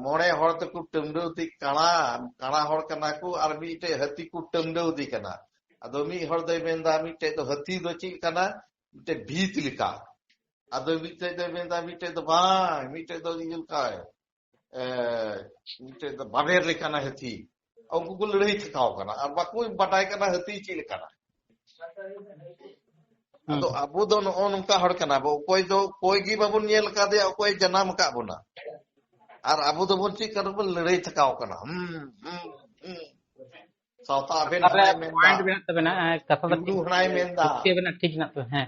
मोड़े हर तक टमडौती काना काना हर कना को और मिटे हथी को टमडौती कना अदो मी हर दे मेंदा मिटे तो हथी दो ची कना मिटे भीत लिका अदो मिटे दे मेंदा मिटे तो बा मिटे तो इल का मिटे तो बाबेर लिका ना हथी उनको को लड़ाई थकाओ कना और बाको बटाई कना हथी ची लिका अदो अबो दो नोनका हर कना बो कोई गी बाबुन नेल का दे कोई जन्म का बोना और अबो दो बोन ची कर लड़ाई थकाओ कना सावता अबेन पॉइंट बेना तबेना कथा ᱫᱚ हिंदू हनाई मेंदा ᱵᱮᱱᱟ ᱴᱷᱤᱠ ᱱᱟ ᱛᱚ ᱦᱮᱸ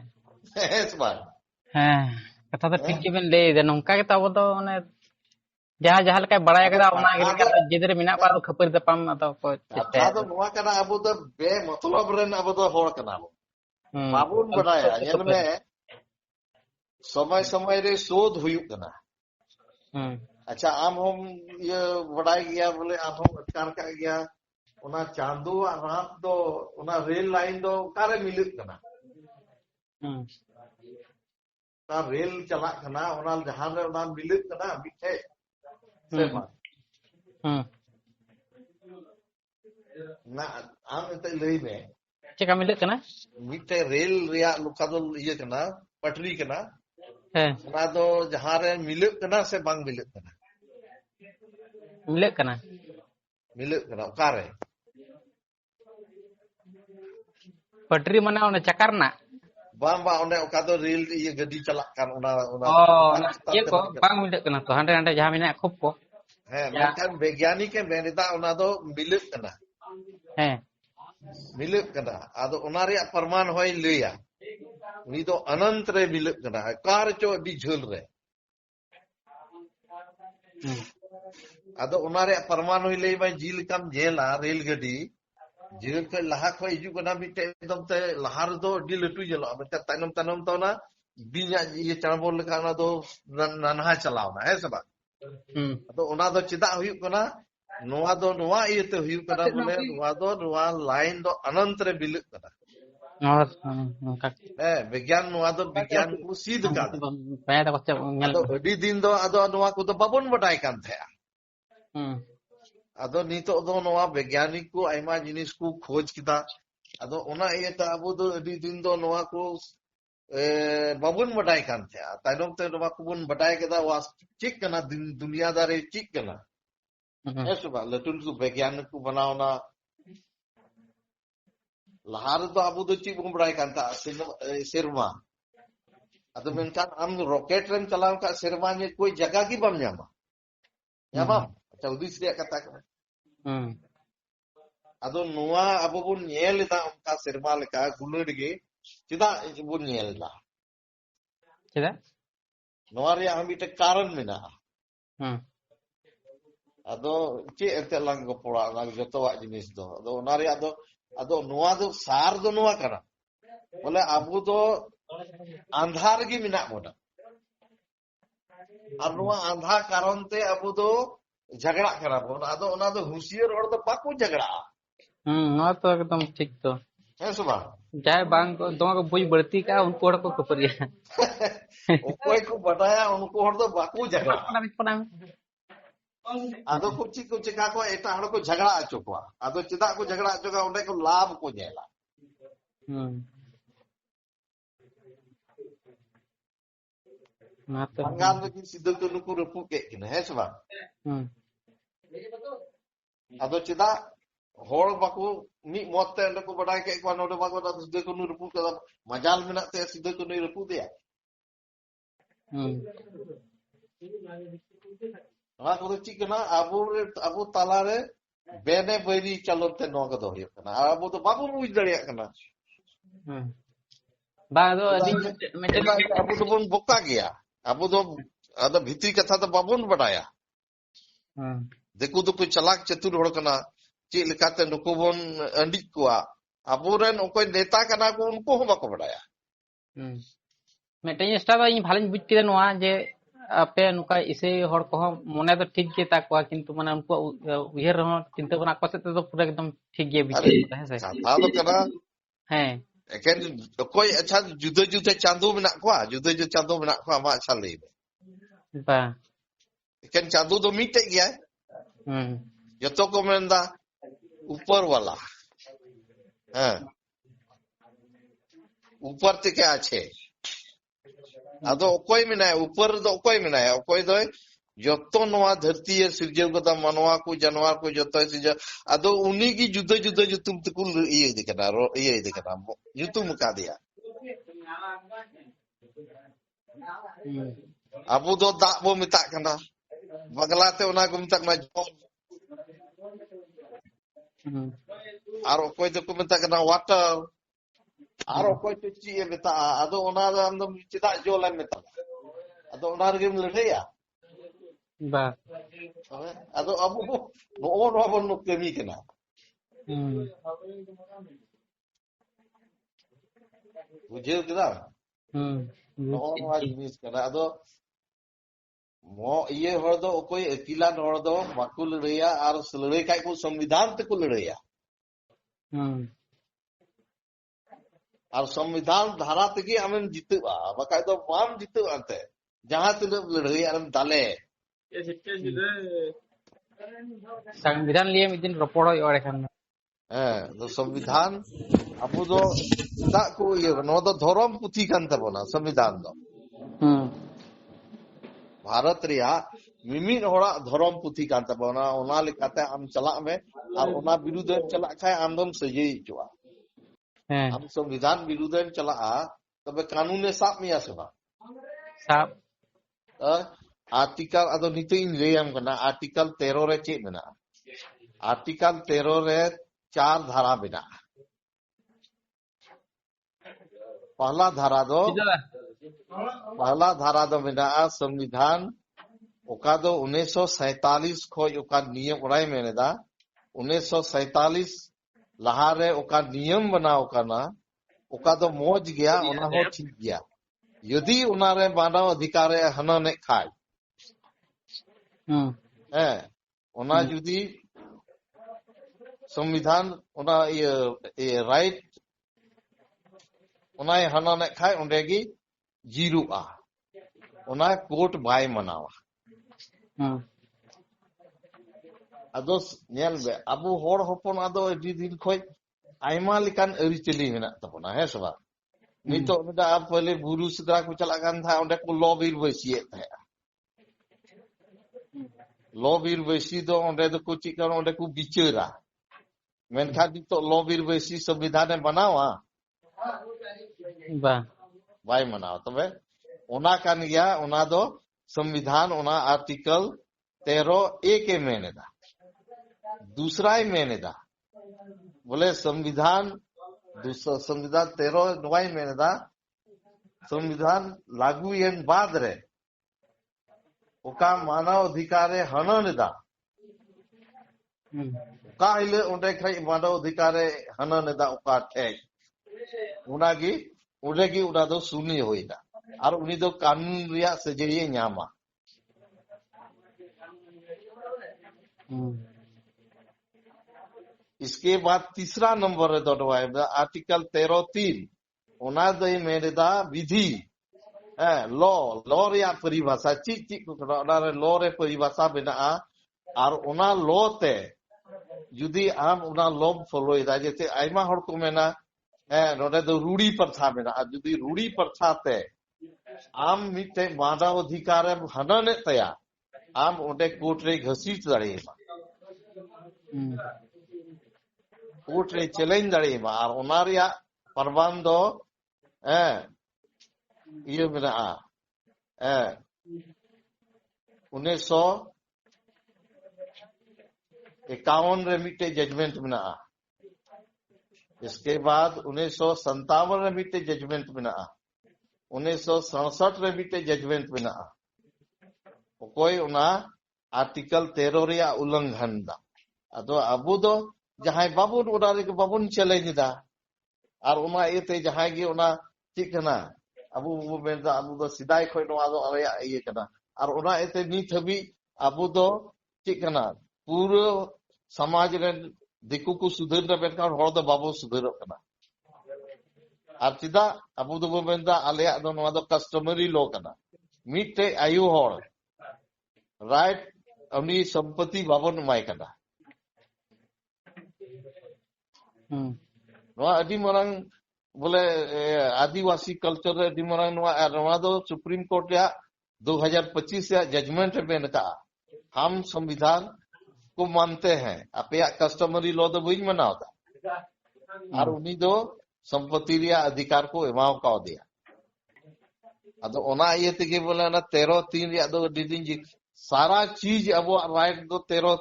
सबा ᱠᱟᱛᱷᱟ ᱫᱚ ᱴᱷᱤक ᱜᱮᱵᱮᱱ ᱞᱟᱹᱭ ᱮᱫᱟ ᱱᱚᱝᱠᱟ ᱜᱮ ᱛᱚ ᱟᱵᱚ ᱫᱚ ᱚᱱᱮ ᱡᱟᱦᱟᱸ ᱞᱮᱠᱟ ᱵᱟᱲᱟᱭ ᱠᱟᱫᱟ ᱚᱱᱟ ᱜᱮ ᱡᱮᱫᱨᱮ ᱢᱮᱱᱟᱜ ᱠᱚᱣᱟ ᱠᱷᱟᱹᱯᱟᱹᱨᱤ ᱛᱟᱯᱟᱢ ᱟᱫᱚ ᱠᱚ ᱪᱮᱥᱴᱟᱭᱟ ᱟᱫᱚ ᱱᱚᱣᱟ ᱠᱟᱱᱟ ᱟᱵᱚ ᱫᱚ ᱵᱮ ᱢᱚᱛᱞᱚᱵ ᱨᱮᱱ ᱟᱵᱚ ᱫᱚ ᱦᱚᱲ ᱠᱟᱱᱟ ᱵᱚ ᱵᱟᱵᱚᱱ ᱵᱟᱲᱟᱭᱟ ᱧᱮᱞ ᱢᱮ समय समय रे शोध हुयुग कना अच्छा आम हम ये बड़ाई गया बोले आम हम अटकार का गया उना चांदो रात दो उना रेल लाइन दो कारे मिलुग कना ता रेल चला कना उना जहां रे उना मिलुग कना मिठे सेमा ना आम ते लई में चेका मिलुग कना मिठे रेल रिया लुका दो ये कना पटरी कना उना दो जहां रे मिलुग कना से बांग मिलुग कना मिलुग कना कारे पटरी माने ओने चक्कर ना बांग बा ओने ओका दो रेल ये गड्डी चला कान उना ये को बांग मिलुग कना तो हांडे हांडे जहां मेना खूब को है मेनखान वैज्ञानिक के मेनता उना दो मिलुग कना मिलुग कना आदो उना रे प्रमाण होय लैया उनी दो अनंत रे मिलुग कना कार चो अडी झोल रे आदो उना रे प्रमाण होय लै बाय जिल कम जेला रेल गड्डी जिल के लहा खो हिजु कना मिटे एकदम ते लहार दो अडी लटु जलो बता तनम तनम तो ना बिना ये चढ़बो लका ना दो ननहा चलावना है सब तो उना दो चिदा हुयु कना नोआ दो नोआ ये तो हुयु कना बोले नोआ दो नोआ लाइन दो अनंत रे मिलुग कना विज्ञान नोआ दो विज्ञान को सिद्ध का तो अडी दिन दो आदो नोआ को तो बाबन बटाई कान थे आदो नितो दो नोआ वैज्ञानिक को आयमा जिनिस को खोज किदा आदो उना ये ता अबो दो अडी दिन दो नोआ को बाबन बटाई कान थे ताइनम ते नोआ को बन बटाई केदा वास चिक कना दुनियादारी चिक कना ऐसे बा लटुन को वैज्ञानिक को बनावना लहार तो अबो दो चिक बन बटाई कान था सिरमा आदो मेनखान आम रॉकेट रेन चलाव का सिरमा ने कोई जगह की बम ᱧᱟᱢᱟ चौधरी से कथा अदो नोआ अबो बुन नेल दा उनका सिरमा लेका गुलड़ गे चिदा बुन नेल दा चिदा नोआ रे हम इटे कारण मेना अदो चे एते लंग गोपड़ा लंग जतवा जिनिस दो अदो ओना रे अदो नोआ दो सार दो नोआ करा बोले अबो दो अंधार गी मेना बोना और नोआ अंधा कारण ते अबो दो झगड़ा करा बोन आदो ओना दो हुसियर और तो बाको झगड़ा ᱱᱚᱣᱟ ᱛᱚ ᱮᱠᱫᱚम ᱴᱷᱤक तो ᱦᱮᱸ ᱥᱮ ᱵᱟᱝ? ᱡᱟᱦᱟᱸᱭ ᱵᱟᱝ ᱫᱚᱢᱮ ᱠᱚ ᱵᱩᱡ ᱵᱟᱹᱲᱛᱤ ᱠᱟᱜᱼᱟ ᱩᱱᱠᱩ ᱦᱚᱲ ᱠᱚ ᱠᱷᱟᱹᱯᱟᱹᱨᱤᱭᱟ ᱚᱠᱚᱭ ᱠᱚ ᱵᱟᱰᱟᱭᱟ ᱩᱱᱠᱩ ᱦᱚᱲ ᱫᱚ ᱵᱟᱠᱚ ᱡᱷᱟᱜᱲᱟᱜᱼᱟ। ᱟᱫᱚ ᱠᱚ ᱪᱮᱫ ᱠᱚ ᱪᱮᱠᱟ ᱠᱚᱣᱟ, ᱮᱴᱟᱜ ᱦᱚᱲ ᱠᱚ ᱡᱷᱟᱜᱲᱟ ᱦᱚᱪᱚ ᱠᱚᱣᱟ। ᱟᱫᱚ ᱪᱮᱫᱟᱜ ᱠᱚ ᱡᱷᱟᱜᱲᱟ ᱦᱚᱪᱚ ᱠᱚᱣᱟ? ᱚᱸᱰᱮ ᱠᱚ ᱞᱟᱵᱷ ᱠᱚ ᱧᱮᱞᱟ। ᱵᱟᱝᱜᱟᱞ ᱨᱮᱜᱮ ᱥᱤᱫᱩ ᱠᱟᱹᱱᱦᱩ ᱠᱚ ᱨᱟᱹᱯᱩᱫ ᱠᱮᱫ ᱠᱤᱱᱟ, ᱦᱮᱸ ᱥᱮ ᱵᱟᱝ? ᱟᱫᱚ ᱪᱮᱫᱟᱜ ᱦᱚᱲ ᱵᱟᱠᱚ ᱢᱤᱫ ᱢᱚᱛ ᱛᱮ ᱚᱸᱰᱮ ᱠᱚ ᱵᱟᱰᱟᱭ ᱠᱮᱫ ᱠᱚᱣᱟ ᱱᱚᱰᱮ ᱵᱟᱠᱚ ᱥᱤᱫᱩ ᱠᱟᱹᱱᱦᱩ ᱨᱟᱹᱯᱩᱫ ᱠᱮᱫᱟ, ᱢᱟᱡᱟᱞ ᱢᱮᱱᱟᱜ ᱛᱟᱭᱟ ᱥᱤᱫᱩ ᱠᱟᱹᱱᱦᱩᱭ ᱨᱟᱹᱯᱩᱫᱮᱭᱟ। ᱱᱚᱣᱟ ᱠᱚᱫᱚ ᱪᱮᱫ ᱠᱟᱱᱟ? ᱟᱵᱚ ᱛᱟᱞᱟᱨᱮ ᱵᱮᱱᱮ ᱵᱟᱹᱭᱨᱤ ᱪᱟᱞᱚᱱ ᱛᱮ ᱱᱚᱣᱟ ᱠᱚᱫᱚ ᱦᱩᱭᱩᱜ ᱠᱟᱱᱟ, ᱟᱨ ᱟᱵᱚ ᱫᱚ ᱵᱟᱵᱚ ᱵᱩᱡ ᱫᱟᱲᱮᱭᱟᱜ ᱠᱟᱱᱟ। ᱪᱮᱫᱟᱜ ᱡᱮ ᱟᱵᱚ ᱫᱚᱵᱚᱱ ᱵᱚᱠᱟ ᱜᱮᱭᱟ। ᱟᱵᱚ ᱫᱚ ᱟᱫᱚ ᱵᱷᱤᱛᱨᱤ ᱠᱟᱛᱷᱟ ᱫᱚ ᱵᱟᱵᱚᱱ ᱵᱟᱰᱟᱭᱟ। ᱫᱤᱠᱩ ᱫᱚᱠᱚ ᱪᱟᱞᱟᱠ ᱪᱟᱛᱩᱨ ᱦᱚᱲ ᱠᱟᱱᱟ, ᱪᱮᱫ ᱞᱮᱠᱟᱛᱮ ᱱᱩᱠᱩ ᱵᱚᱱ ᱟᱺᱰᱤᱡ ᱠᱚᱣᱟ। ᱟᱵᱚᱨᱮᱱ ᱚᱠᱚᱭ नेता ᱠᱟᱱᱟ ᱠᱚ ᱩᱱᱠᱩ ᱦᱚᱸ ᱵᱟᱠᱚ ᱵᱟᱰᱟᱭᱟ। ᱢᱤᱫᱴᱮᱱ ᱡᱤᱱᱤᱥᱴᱟ ᱫᱚ ᱤᱧ ᱵᱷᱟᱞᱤᱧ ᱵᱩᱡ ᱠᱮᱫᱟ ᱱᱚᱣᱟ ᱡᱮ ᱟᱯᱮ ᱱᱚᱝᱠᱟ ᱤᱥᱟᱹᱭ ᱦᱚᱲ ᱠᱚᱦᱚᱸ ᱢᱚᱱᱮ ᱫᱚ ᱴᱷᱤᱠ ᱜᱮ ᱛᱟᱠᱚᱣᱟ, ᱠᱤᱱᱛᱩ ᱢᱟᱱᱮ ᱩᱱᱠᱩᱣᱟᱜ ᱩᱭᱦᱟᱹᱨ ᱨᱮᱦᱚᱸ ᱪᱤᱱᱛᱟᱹ ᱵᱷᱟᱵᱱᱟ ᱟᱠᱚ ᱥᱮᱫ ᱛᱮᱫᱚ ᱯᱩᱨᱟᱹ ᱮᱠᱫᱚᱢ ᱴᱷᱤक ᱜᱮ ᱟᱨᱮ ᱵᱩᱡᱷᱟᱹᱜ ᱠᱟᱱᱟ ᱦᱮᱸᱥᱮ। ᱠᱟᱛᱷᱟ ᱫᱚ ᱠᱟᱱᱟ ᱦᱮᱸ ᱮᱠᱮᱱ ᱚᱠᱚᱭ ᱟᱪᱪᱷᱟ ᱡᱩᱫᱟᱹ ᱡᱩᱫᱟᱹ ᱪᱟᱸᱫᱳ ᱢᱮᱱᱟᱜ ᱠᱚᱣᱟ, ᱡᱩᱫᱟᱹ ᱡᱩᱫᱟᱹ ᱪᱟᱸᱫᱳ ᱢᱮᱱᱟᱜ ᱠᱚᱣᱟ, ᱟᱢᱟᱜ ᱟᱪᱪᱷᱟ ᱞᱟᱹᱭ ᱢᱮ। ᱵᱟᱝ ᱮᱠᱮᱱ ᱪᱟᱸᱫᱳ ᱫᱚ ᱢᱤᱫᱴᱮᱡ ᱜᱮᱭᱟᱭ। ᱡᱚᱛᱚ ᱠᱚ ᱢᱮᱱᱫᱟ ऊपर वाला, ᱦᱮᱸ ऊपर থেকে আছে। ᱟᱫᱚ ᱚᱠᱚᱭ ᱢᱮᱱᱟᱭᱟ ᱩᱯᱚᱨ ᱨᱮᱫᱚ? ᱚᱠᱚᱭ ᱢᱮᱱᱟᱭᱟ? ᱚᱠᱚᱭ ᱫᱚᱭ ᱡᱚᱛᱚ ᱱᱚᱣᱟ ᱫᱷᱟᱹᱨᱛᱤᱭ ᱥᱤᱨᱡᱟᱹᱣ ᱠᱟᱫᱟ, ᱢᱟᱱᱣᱟ ᱠᱚ ᱡᱟᱱᱣᱟᱨ ᱠᱚ ᱡᱚᱛᱚᱭ ᱥᱤᱨᱡᱟᱹᱣ। ᱟᱫᱚ ᱩᱱᱤᱜᱮ ᱡᱩᱫᱟᱹ ᱡᱩᱫᱟᱹ ᱧᱩᱛᱩᱢ ᱛᱮᱠᱚ ᱤᱭᱟᱹᱭᱮᱫᱮ ᱠᱟᱱᱟ, ᱧᱩᱛᱩᱢ ᱟᱠᱟᱫᱮᱭᱟ। ᱟᱵᱚ ᱫᱚ ᱫᱟᱜ ᱵᱚ ᱢᱮᱛᱟᱜ ᱠᱟᱱᱟ, ᱵᱟᱝᱞᱟᱛᱮ ᱚᱱᱟ ᱠᱚ ᱢᱮᱛᱟᱜ ᱠᱟᱱᱟ ᱡᱚᱞ। ᱟᱨ ᱚᱠᱚᱭ ᱫᱚᱠᱚ ᱢᱮᱛᱟᱜ ᱠᱟᱱᱟ ওয়াটার, আর অকয় ᱪᱚ ᱪᱮᱫ ᱮ ᱢᱮᱛᱟᱜᱼᱟ। ᱟᱫᱚ ᱚᱱᱟ ᱫᱚ ᱟᱢ ᱫᱚ ᱪᱮᱫᱟᱜ ᱡᱚᱞᱮᱢ ᱢᱮᱛᱟᱜᱼᱟ? ᱟᱫᱚ ᱚᱱᱟ ᱨᱮᱜᱮᱢ ᱞᱟᱹᱲᱦᱟᱹᱭᱟ? ᱵᱟᱝ ᱟᱫᱚ ᱟᱵᱚ ᱱᱚᱜᱼᱚ ᱱᱚᱣᱟ ᱵᱚᱱ ᱠᱟᱹᱢᱤ ᱠᱟᱱᱟ। ᱵᱩᱡᱷᱟᱹᱣ ᱠᱮᱫᱟᱢ? ᱱᱚᱜᱼᱚ ᱱᱚᱣᱟ ᱡᱤᱱᱤᱥ ᱠᱟᱱᱟ। ᱟᱫᱚ ᱤᱭᱟᱹ ᱦᱚᱲ ᱫᱚ ᱚᱠᱚᱭ ᱟᱹᱠᱤᱞᱟᱱ ᱦᱚᱲ ᱫᱚ ᱵᱟᱠᱚ ᱞᱟᱹᱲᱦᱟᱹᱭᱟ, ᱟᱨ ᱞᱟᱹᱲᱦᱟᱹᱭ ᱠᱷᱟᱡ ᱠᱚ ᱥᱚᱝᱵᱤᱫᱷᱟᱱ ᱛᱮᱠᱚ ᱞᱟᱹᱲᱦᱟᱹᱭᱟ। ᱟᱨ ᱥᱚᱝᱵᱤᱫᱷᱟᱱ ᱫᱷᱟᱨᱟ ᱛᱮᱜᱮ ᱟᱢᱮᱢ ᱡᱤᱛᱟᱹᱜᱼᱟ, ᱵᱟᱠᱷᱟᱡ ᱫᱚ ᱵᱟᱢ ᱡᱤᱛᱟᱹᱜᱼᱟ। ᱮᱱᱛᱮ ᱡᱟᱦᱟᱸ ᱛᱤᱱᱟᱹᱜ ᱞᱟᱹᱲᱦᱟᱹᱭ ᱟᱨᱮᱢ ᱫᱟᱞᱮ। संविधान लिए मिद दिन रपड़ होय खान ᱦᱮᱸ ᱥᱚᱝᱵᱤᱫᱷᱟᱱ ᱟᱵᱚ ᱫᱚ ᱪᱮᱫᱟᱜ ᱠᱚ ᱤᱭᱟᱹ, ᱱᱚᱣᱟ ᱫᱚ ᱫᱷᱚᱨᱚᱢ ᱯᱩᱛᱷᱤ ᱠᱟᱱ ᱛᱟᱵᱚᱱᱟ ᱥᱚᱝᱵᱤᱫᱷᱟᱱ ᱫᱚ। ᱵᱷᱟᱨᱚᱛ ᱨᱮᱭᱟᱜ ᱢᱤᱢᱤᱫ ᱦᱚᱲᱟᱜ ᱫᱷᱚᱨᱚᱢ ᱯᱩᱛᱷᱤ ᱠᱟᱱ ᱛᱟᱵᱚᱱᱟ। ᱚᱱᱟ ᱞᱮᱠᱟᱛᱮ ᱟᱢ ᱪᱟᱞᱟᱜ ᱢᱮ, ᱟᱨ ᱚᱱᱟ ᱵᱤᱨᱩᱫᱷᱮᱢ ᱪᱟᱞᱟᱜ ᱠᱷᱟᱡ ᱟᱢ ᱫᱚᱢ ᱥᱟᱹᱡᱟᱹᱭ ᱦᱚᱪᱚᱜᱼᱟ। ᱟᱢ संविधान বিরুদ্ধেম চালাগᱼᱟ, তবে কানুনে সাব মেয়া সে বাং? साब आर्टिकल अदो निते इन लेयम कना, आर्टिकल 13 रे चेक मेना। आर्टिकल 13 रे 4 धारा मेना। पहला धारा दो मेना संविधान ओका दो 1947 खोज ओका नियम ओराय मेनेदा। 1947 लहारे ओका नियम बनाव कना, ओका दो मौज गया, ओना हो ठीक गया। यदि उनारे मानव अधिकार हनने खाय, ओना जुदी संविधान ओना ये राइट ओना हनने खाय, ओंडेगी जीरुआ, ओना कोर्ट बाय मनावा। अदो नेल बे अबो होड़ होपन अदो एडी दिन खोज आयमा लेकान अरिचली मेना तबना, है सबा नितो मेदा अब पहले बुरु सदरा को चला कान था, ओंडे को लॉ बीर बसिए था। लॉ बीर बसी दो ओंडे दो को चिकन ओंडे को बिचारा, मेनखा नितो लॉ बीर बसी संविधान ने बनावा बाय मनावा। तबे ओना कान गया, ओना दो संविधान ओना आर्टिकल 13 ए के मेनेदा। दूसरा ही मेनेदा बोले संविधान 13 नवाई मेनेदा, संविधान लागू येन बाद रे ओका मानव अधिकारे हननेदा। ओका हिले ओंडे खाई मानव अधिकारे हननेदा ओका ठेक उनागी ओंडेगी उना दो सुनी होइदा, आर उनी दो कानून रिया सजरिये ᱧᱟᱢᱟ। इसके बाद तीसरा नंबर रे दडवाय आर्टिकल 13(3) ओना दई मेरेदा विधि लॉ लॉ रे परिभाषा चीज चीज को ओना रे लॉ रे परिभाषा बिना और ओना लॉ ते जुदी आम ओना लॉ फॉलो इदा जैसे आइमा हर को मेना नोडे दो रूढ़ी प्रथा मेना जुदी रूढ़ी प्रथा ते आम मिटे मानव अधिकार हनने तया आम ओडे कोर्ट रे घसीट दाड़ेमा कोर्ट रे चैलेंज दाड़ेमा और ओना रिया परवान दो ये मेना 1951 रे मिटे जजमेंट मेना इसके बाद 1957 रे मिटे जजमेंट मेना 1967 रे मिटे जजमेंट मेना कोई उना आर्टिकल 13 रिया उल्लंघन दा अदो अबु दो जहां बाबुन उना रे बाबुन चैलेंज दा और उना एते जहां गे उना ठीक ना अबु मेनदा अबु दो सिदाय खय नोआ दो आले ये कना और उना एते नित हबी अबु दो ठीक ना पूरा समाज रे दिकु को सुधर दा बेनका हर दो बाबु सुधर कना और चिदा अबु दो मेनदा आले दो नोआ दो कस्टमरी लॉ कना मिटे आयु हर राइट उनी संपत्ति बाबन माय कना नोआ अडी मरंग बोले आदिवासी कल्चर रे अडी मरंग नोआ दो सुप्रीम कोर्ट या 2025 या जजमेंट में का हम संविधान को मानते हैं अपया कस्टमरी लॉ दो बुझ मना होता और उनी दो संपत्ति रिया अधिकार को एमाव का दिया अदो ओना ये तेगे बोले ना 13(3) रिया दो डिडिंग जी सारा चीज अब राइट दो 13,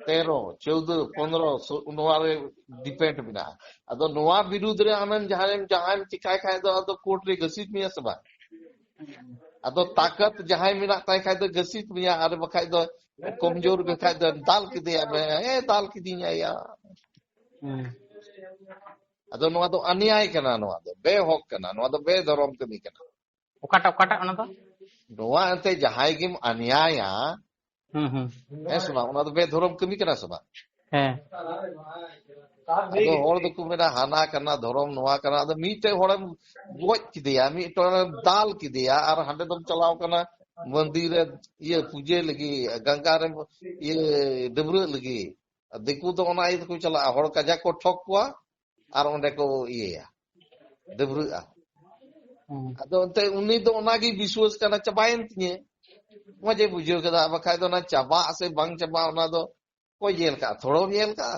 14, 15 नोआ रे डिपेंड बिना अदो नोआ विरुद्ध रे आनंद जहां चिकाय खाय दो अदो कोर्ट रे घसीट मिया सबा अदो ताकत जहां मिना ताय खाय दो घसीट मिया और बखाय दो कमजोर बखाय दो दाल के दिया में दाल की दिया या अदो नोआ दो अन्याय कना नोआ दो बेहक कना नोआ दो बेधर्म कमी कना ओकाटा ओना तो नोआ अंते जहां गिम अन्याया सबा उना दो बेधर्म कमी कना सबा अदो होर दो को मेना हाना कना धर्म नोआ कना अदो मीटे होरम गोज की दिया मी तो दाल की दिया और हंडे दम चलाव कना मंदिर ये पूजे लगी गंगा रे ये डबरू लगी दिकु तो ओना ये को चला होर कजा को ठोक कुआ और ओंडे को ये डबरू अदो अंते उनी तो ओना की विश्वास कना चबायन तिये मजे बुझो कदा बखाय दो ना चबा से बंग चबा ओना दो कोई जेल का थोड़ो जेल का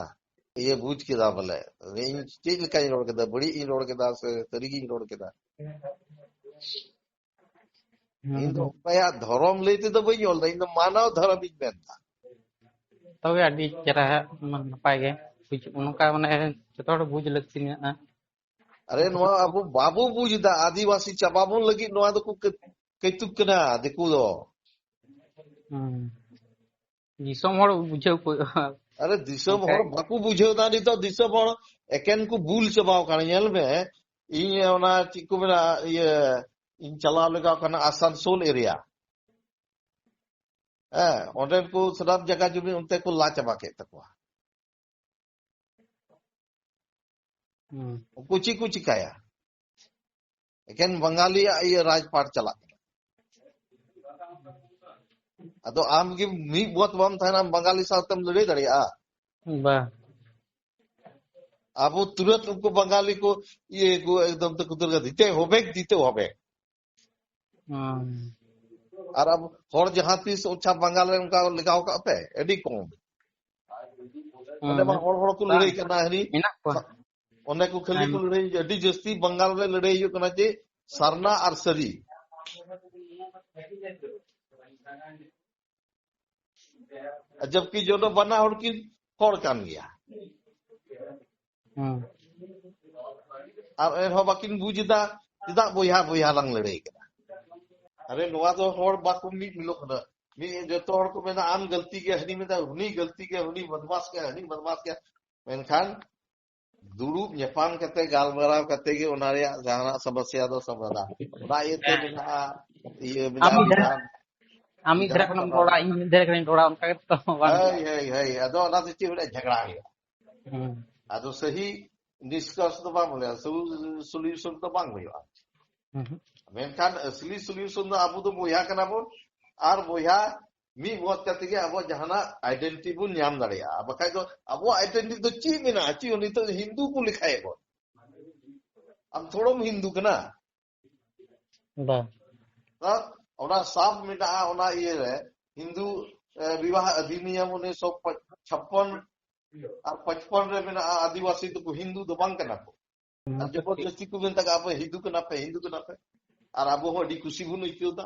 ये बुझ के दा बोले इन चीज का रोड के दा बड़ी इन रोड के दा से तरीकी इन रोड के दा इन तो पया धर्म लेते तो बई होल इन तो मानव धर्म ही बेनता तबे अडी चरा मन नपाय गे कुछ उनका माने जतोड़ बुझ लगती ना अरे नो अब बाबू बुझदा आदिवासी चबाबुन लगी नो तो कतुक कना देखु दो दिसम हर बुझे को अरे दिसम हर बापू बुझे दानी तो दिसम हर एकेन को भूल चबाव कान नेल में इन ओना चिकु मेना ये इन चला लगा कना आसनसोल एरिया ओंडे को सदाब जगह जुबी उनते को ला चबा के तकवा कुछ काया एकेन बंगाली ये राजपाट चला अदो आम की मी बहुत बम था ना बंगाली साथ तुम लड़े दड़िया बा अब वो तुरंत उनको बंगाली को ये को एकदम तो कुतर का दीते होबे और अब और जहां तीस अच्छा बंगाल में उनका लगाव का पे एडी कौन उन्हें और को लड़ाई करना है नहीं उन्हें को खाली को लड़ाई एडी जस्ती बंगाल में लड़ाई जो करना चाहिए सरना और सरी जबकि जो तो बना और की फोड़ कान गया और एन हो बाकिन बुझदा चिदा बोया लंग लड़ाई करा अरे नोआ तो होड़ बाकु मी मिलो कना मी जो तो होड़ को मेना आम गलती के हनी में हुनी गलती के हुनी बदमाश के मेनखान दुरुप नेपान कते गालमराव कते के ओना रे जहां समस्या दो समाधा ओना ये ते मेना ये मेना आमी धरे कन रोड़ा इन धरे कन रोड़ा उनका तो है अदो ओना से चिवड़े झगड़ा है Ado sahi discuss to bang boleh, solution to bang boleh. Menkan asli solution to abu to boya kana pun, ar boya mi buat kata ke abu jahana identity pun nyam daria. Bakai to abu identity to chi mina, chi oni to Hindu pun likhai pun. Am thorom Hindu kana. Ona sab mina ona ye re Hindu विवाह अधिनियम 1956 और 55 रे मेना आदिवासी तो हिंदू तो बांग कना को और जबरदस्ती को मेन तक आप हिंदू कना पे और अब हो डी खुशी बुन इक्योदा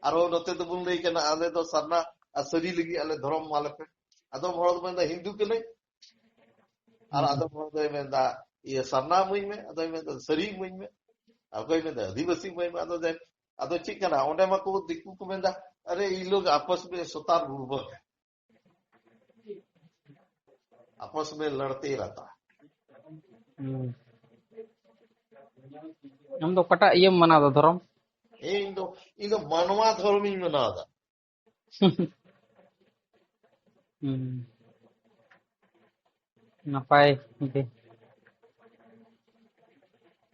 और नते तो बुन लई कना आले तो सरना असरी लगी आले धर्म माले पे अदम हर तो मेन हिंदू के नहीं और अदम हर तो मेन ये सरना मुई में अदम मेन सरी मुई में और कोई मेन आदिवासी मुई में अदो चिक कना ओंडे मा को दिकू को मेन अरे ये लोग आपस में स्वतः बुर्बक है, आपस में लड़ते ही रहता है। हम तो कटा ये मना दो धर्म इन तो मानवा धर्म ही मना था। नपाय ओके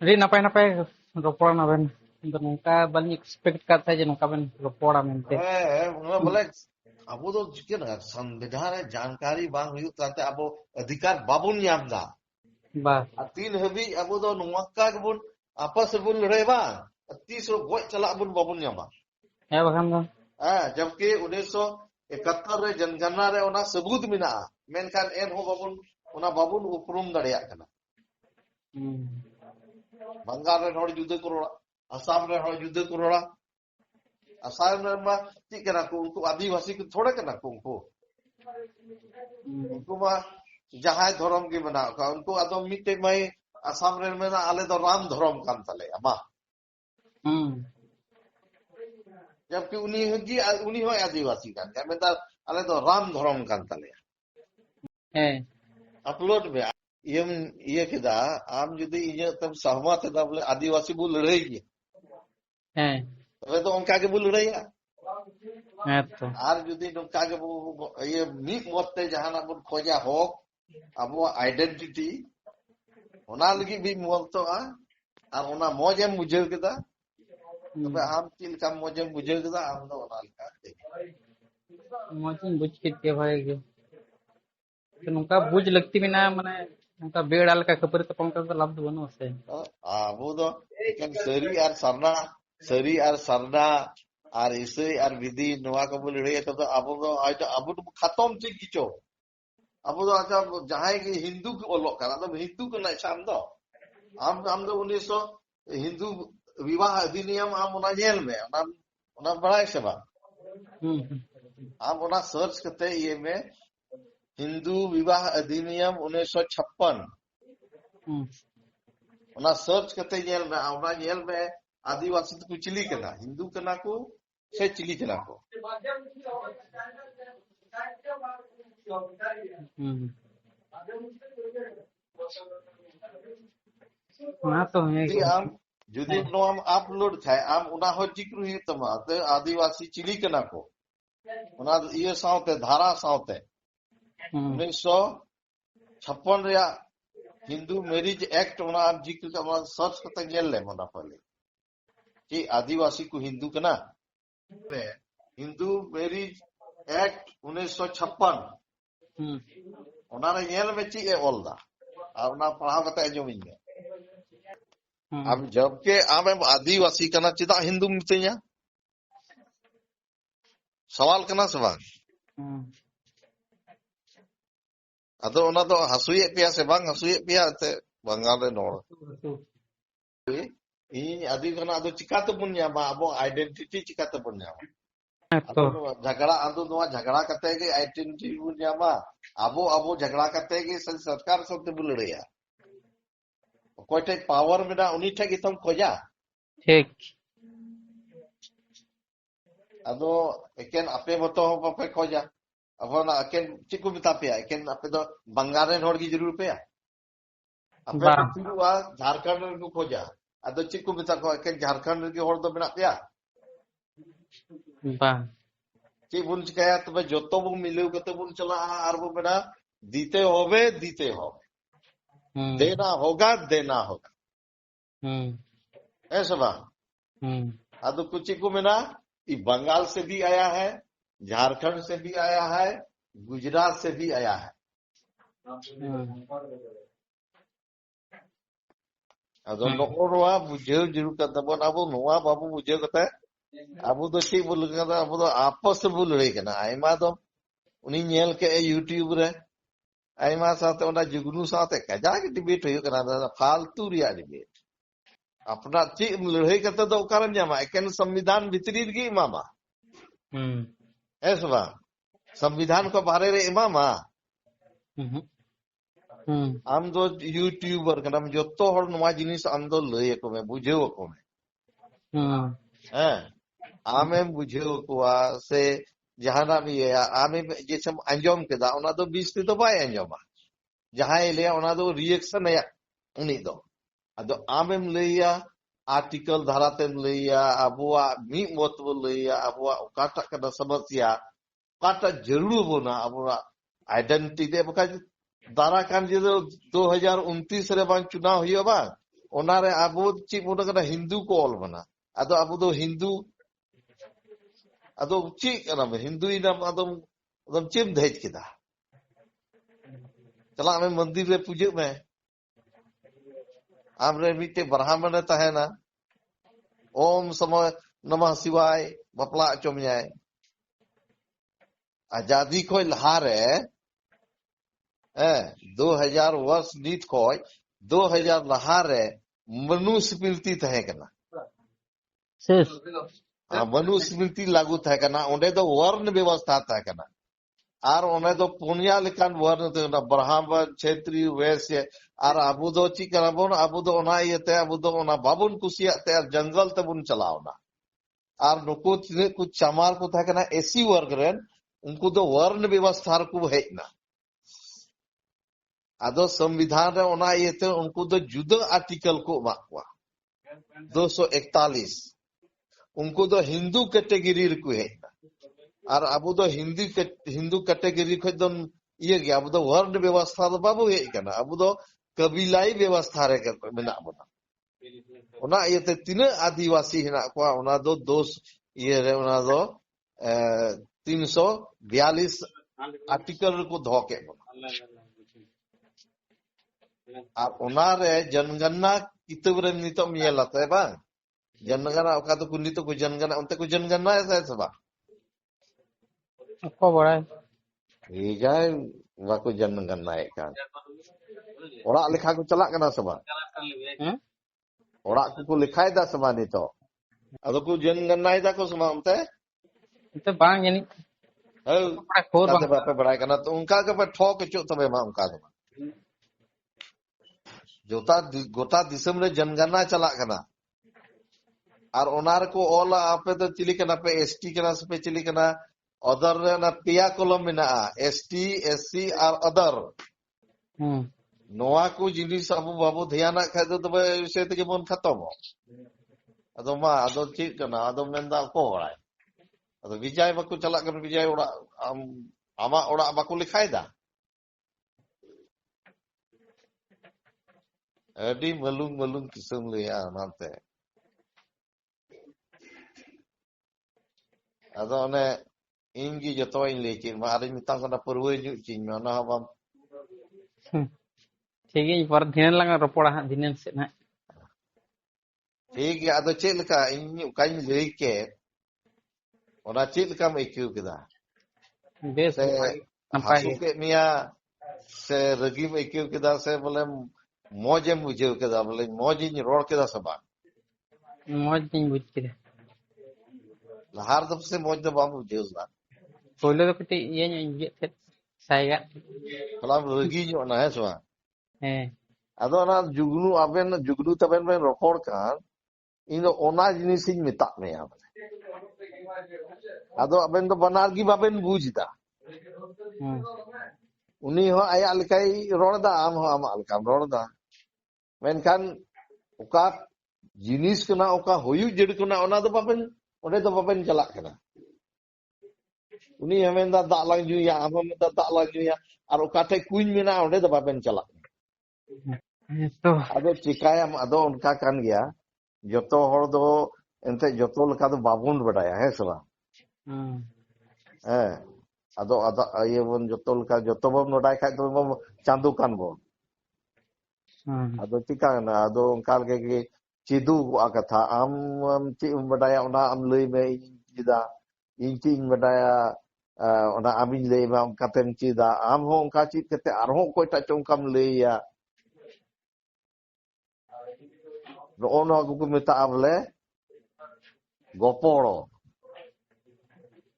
रे नपाय रोपड़ ना बेन तो नौका बन एक्सपेक्ट करता है जे नौका बेन रोपड़ा मेनते बोले अब तो के ना संविधान जानकारी बांग हुई ताते अब अधिकार बाबुन यामदा बा 3 हबी अब तो नौका के बुन आपस बुन लड़े बा 30 गोय चला बुन बाबुन यामा है बखान दो जबकि 1971 रे जनगणना रे ओना सबूत मिना मेनखान एन हो बाबुन ओना बाबुन उपरुम दड़िया कना बंगाल रे हड़ जुद्ध करोड़ा असम रे हड़ जुद्ध करोड़ा असम रे मा ची कना को उनको आदिवासी को थोड़े कना को उनको मा जहां धर्म के बना का उनको आदम मिटे मई असम रे में आले तो राम धर्म कान तले अमा जबकि उन्हीं हो आदिवासी कान क्या मैं आले तो राम धर्म कान तले है अपलोड में ये किदा आम जुदी इजे तब सहमत है बोले आदिवासी बुल लड़ेगी है तबे तो उनका के बुल लड़ैया है तो आर जुदी उनका के ये मी मते जहाना बुन खोजा हो अब आइडेंटिटी ओना लगी भी मोलतो और ओना मौजेम बुझेल केदा तबे आम तिल का मौजेम बुझेल केदा आम तो ओना लगा मौजिन बुझ के भाई के तो नौका बुझ लगती भी ना माने नौका बेड़ आल का खबर तो पंका तो लाभ बनो से वो तो लेकिन सरी और सरना और इसे और विधि नवा को बोल रही है तो अब तो खत्म थी किचो अब तो अच्छा जहां की हिंदू को ओलोक करा तो हिंदू को नहीं शाम तो हम तो 1900 हिंदू विवाह अधिनियम हम उना जेल में उना बड़ाई से बा हम उना सर्च करते ये में हिंदू विवाह अधिनियम 1956 उना सर्च करते जेल में आदिवासी तो चिली कना हिंदू कना को से चिली कना को ना तो है आम जुदी हम अपलोड थाय आम उना हो जिक्र हुई तमा ते आदिवासी चिली कना को उना ये साउते धारा साउते 1956 रे हिंदू मैरिज एक्ट उना आप जिक्र का सर्च करते जेल ले मना पहले कि आदिवासी को हिंदू कना हिंदू मैरिज एक्ट 1956 उना रे जेल में ची ए ओलदा अब ना पढ़ा बता जो में अब जबकि आम आदिवासी कना चिदा हिंदू मितया सवाल कना सवाल अदो ओना तो हसुए पिया से बांग हसुए पिया ते बंगाल रे नोड़ इन आदि कना अदो चिकाते पुन्या बा अबो आइडेंटिटी चिकाते पुन्या तो झगड़ा अदो नोआ झगड़ा करते के आइडेंटिटी पुन्या बा अबो झगड़ा करते के सरकार सब बुल रेया कोइटे पावर में ना उनी ठे की तुम खोजा ठीक अदो एकेन आपे मतो हो पे खोजा अब ना एकेन चिकु बिता पे एकेन आपे तो बंगाल रे नोड़ की जरूर पे आपे पिरुआ झारखंड को खोजा अदो चिकु बिता को एकेन झारखंड के होड़ तो बिना पे बा ची बुन चिकाया तबे जोतो बु मिलु कते बुन चला आर बु बेना दीते होवे देना होगा ऐसा बा अदो कुछ को मिला ये बंगाल से भी आया है, झारखंड से भी आया है, गुजरात से भी आया है। अदो नोआ बुझेव जरूर करता बन अब नोआ बाबू बुझेव करता अब तो ची बोल करता अब तो आपस से बोल रही करना आयमा तो उन्हीं नेल के यूट्यूब रे आयमा साथे ओना जुगनू साथे कजा के डिबेट हुई करना फालतू रिया डिबेट अपना ची लड़ाई करता तो कारण जामा एकेन संविधान भितरी गी मामा ऐसा बा संविधान को बारे रे मामा आम दो यूट्यूबर कना जो तो हर नवा जिनिस आम दो लय को में बुझेव को में हैं आमे बुझेव को से जहाना भी है आमे जैसे अंजम केदा ओना दो 20 तो बाय अंजमा जहां ले ओना दो रिएक्शन है उनी दो अदो आमेम लैया आर्टिकल धारातेम लैया अबुआ मी मत बो लैया अबुआ ओकाटा कना समस्या ओकाटा जरूर बोना अबुआ आइडेंटिटी दे बका दारा कान जे 2029 रे बांग चुनाव हुई बा ओना रे अबु ची बोना कना हिंदू को ऑल बना अदो अबु दो हिंदू अदो ची कना हिंदू इना अदम चिम धेज केदा चला हमें मंदिर रे पूजे में आमरे मिटे ब्राह्मण तहना ओम समय नमः शिवाय बपला चोमयाय आजादी को लहारे 2000 वर्ष नीत को 2000 लहारे मनुस्मृति तहे कना मनुस्मृति लागू तहे कना ओंडे दो वर्ण व्यवस्था तहे कना आर ओने दो पुनिया लेकान वर्ण ते ब्राह्मण क्षत्रिय वैश्य आर अबु दो ची कना बोन अबु दो ओना येते अबु दो ओना बाबुन कुसिया ते जंगल ते बुन चलावना आर नुकु तिने कुछ चमार को था कना एसी वर्ग रेन उनको दो वर्ण व्यवस्था को हेना अदो संविधान रे ओना येते उनको दो जुदा आर्टिकल को माकवा 241 उनको दो हिंदू कैटेगरी को हेना और अबु दो हिंदू कैटेगरी को दो ये गया अबु दो वर्ण व्यवस्था दो बाबू हे कना अबु दो कबीलाई व्यवस्था रे मेना बना ओना येते तीना आदिवासी हेना को ओना दो दोष ये रे ओना दो 342 आर्टिकल को धोके बना और ओना रे जनगणना किताब रे नितो मियलाते बा जनगणना ओका तो कुनी तो को जनगणना उनते को जनगणना ऐसा बा को बड़ा जाए वाको जनगणना है कान ओरा लेखा को चला कना सबा ओरा को लिखाय दा सबा नि तो अदो को जनगणना दा को समा उनते बांग यानी खोर बापे बड़ाय कना तो उनका के पे ठोक चो तबे मा उनका सबा जोता गोटा दिसम रे जनगणना चला कना और ओनार को ओला आपे तो चिली कना पे एसटी कना पे चिली कना अदर रे ना पिया कॉलम मेना एसटी एससी और अदर नोआ को जिनिस अब बाबू ध्यान खाय तो तबे से ते बन खत्म अदो मा अदो ची कना अदो मेंदा को बड़ाय अदो विजय बाकू चला कन विजय ओड़ा आमा ओड़ा बाकू लिखाय दा अडी मलुंग किसम लिया नाते अदो ने इंगी जतो इन लेची मा आरे मिता कना परवे न्यू चिन मा ना बाम ठीक है पर ध्यान लगा रपोड़ा हा दिनन से ना ठीक है अदो चेल का इन काई लेई के ओना चेल का में क्यों केदा बेस नपाय के मिया से रगी में क्यों केदा से बोले मौजे मुझे केदा बोले मौजी नि रोड केदा सबा मौज नहीं बुझ के लहार दब से मौज दब बाबू जेउला पहले तो कटी ये थे साइगा कलाम रगी जो ना है सवा अदो ना जुगनू तबेन में रखोड़ कान इन ओना जिनिस इन मिता में आ अदो अबेन तो बनार की बाबेन बुझदा उनी हो आया लकाई रोड़दा आम हो आम अलकाम रोड़दा मेनखान ओका जिनिस कना ओका होयु जड़ कना ओना दो बाबेन ओने दो बाबेन चला कना उनी हमें दा लाग जुया हम दा लाग जुया और उकाटे कुछ मेना ओंडे दो बाबेन चला तो अदो चिकाया अदो उनका कान गया जोतो हर दो एंते जोतो लका दो बाबुन बडाया है सबा है अदो अदो ये बन जोतो लका जोतो बम नोडाय खाय तो बम चांदू कान बो अदो चिका ना अदो उनका के चिदू आ कथा आम ची बडाया ओना आम लई में चिदा इन ची बडाया ओना आमिन लई में कातेम चिदा आम हो उनका ची कते आरहो कोइटा चोंकाम लईया नो को मेता बोले गोपोड़ो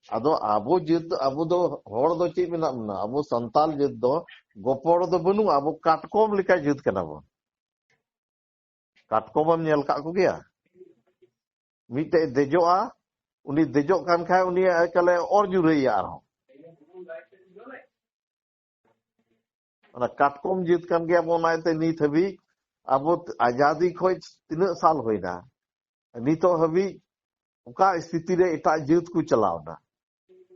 अदो आबो जिद आबो दो होड़ दो ची मेना मना आबो संताल जिद दो गोपोड़ो दो बनु आबो काटकोम लिका जिद कना बो काटकोमम नेल का को गया मीटे देजोआ उनी देजो कान खाय उनी कले और जुरैया आरो ओना काटकोम जिद कान गया बोनायते नी थबी अब आजादी खोज तीन साल होना नितो हबी उका स्थिति रे एटा जीत को चलावना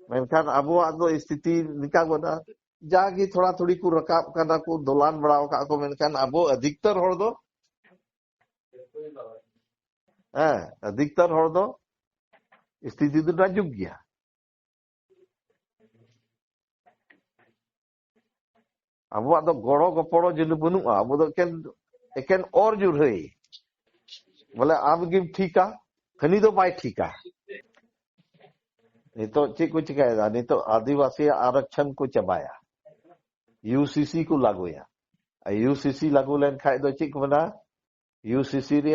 मेनखान अब स्थिति निका बना जागी थोड़ा थोड़ी को रकाब करना को दोलान बढ़ाव का को मेनखान अब अधिकतर हर दो अधिकतर हर दो स्थिति तो नाजुक गया अब गड़ो गपड़ो जिन बनुआ अब एकेन और जुरई बोले आम गिम ठीका खनी दो बाय ठीका नितो चे को चिकायदा नितो आदिवासी आरक्षण को चबाया यूसीसी को लागूया यूसीसी लागू लेन खाय दो चे को बना यूसीसी रे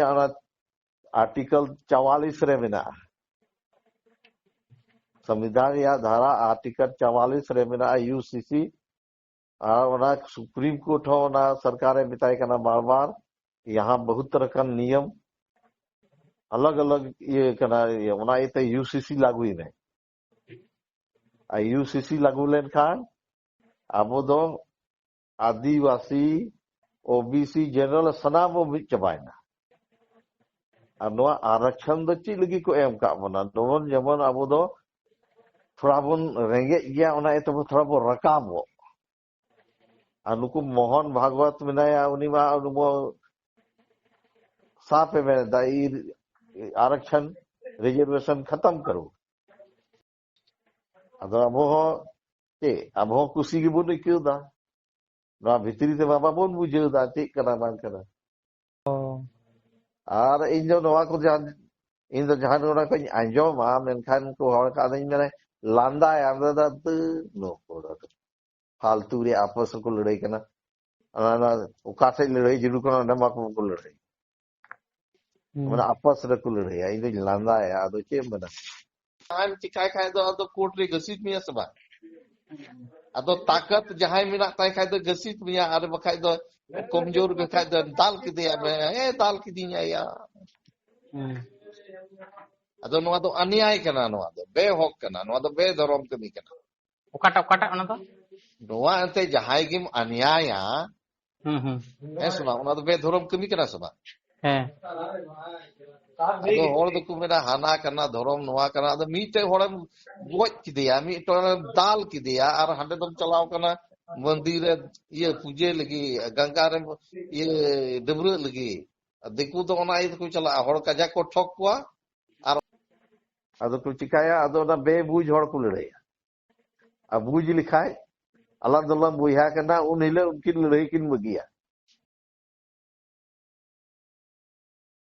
आर्टिकल 44 रे मेना संविधान या धारा आर्टिकल 44 रे मेना यूसीसी सुप्रीम कोर्ट हो ना सरकार बताए करना बार बार यहाँ बहुत तरह का नियम अलग अलग ये करना ये यूसीसी लागू ही नहीं यूसीसी लागू लेन खान अब दो आदिवासी ओबीसी जनरल सनाम चबायना आरक्षण दो ची लगी को एम का बना दोन जमन अब दो थोड़ा बन रेंगे गया तो थोड़ा बन रकाबो अनुकु मोहन भागवत मेनाया उनी मा अनुमो सापे में दाई आरक्षण रिजर्वेशन खत्म करो अदो अबो कुसी की बुन क्यों दा ना भितरी से बाबा बोन बुझे दा चे कना बान कना आर इन जो नवा को जान इन जो जहान ओना को आंजो मा मेनखान को हर का दिन में लांदा याम दा त नो कोड़ा फालतू रे आपस को लड़ाई करना उका से लड़ाई जरूर करना नमक को लड़ाई मैंने आपस रे को लड़ाई आई तो लांदा है आदो चे मना आन चिकाय खाय दो आदो कोर्ट रे गसित मिया सबा आदो ताकत जहां मिना ताय खाय दो गसित मिया आर बखाय दो कमजोर के खाय दो दाल की दिया मैं दाल की दिया या आदो नवा दो अन्याय करना नवा दो बेहक करना नवा दो बेधर्म कमी करना उकाटा ओना तो नवा अंते जहां गिम अन्याया सुना उना दो बेधर्म कमी करना सबा अदो होड़ दो मेरा हाना करना धर्म नवा करना अदो मीटे होड़म गोज किदिया मीटे दाल किदिया और हांडे दम चलाव करना मंदिर ये पूजे लगी गंगा रे ये डबरू लगी देखु तो ओना ये को चला होड़ काजा को ठोक कुआ और अदो को चिकाया अदो ना बेबुझ होड़ को लड़ाया अब बुझ लिखाय अल्लाह दल्ला बुझा करना उन हिले उनकी लड़ाई किन बगिया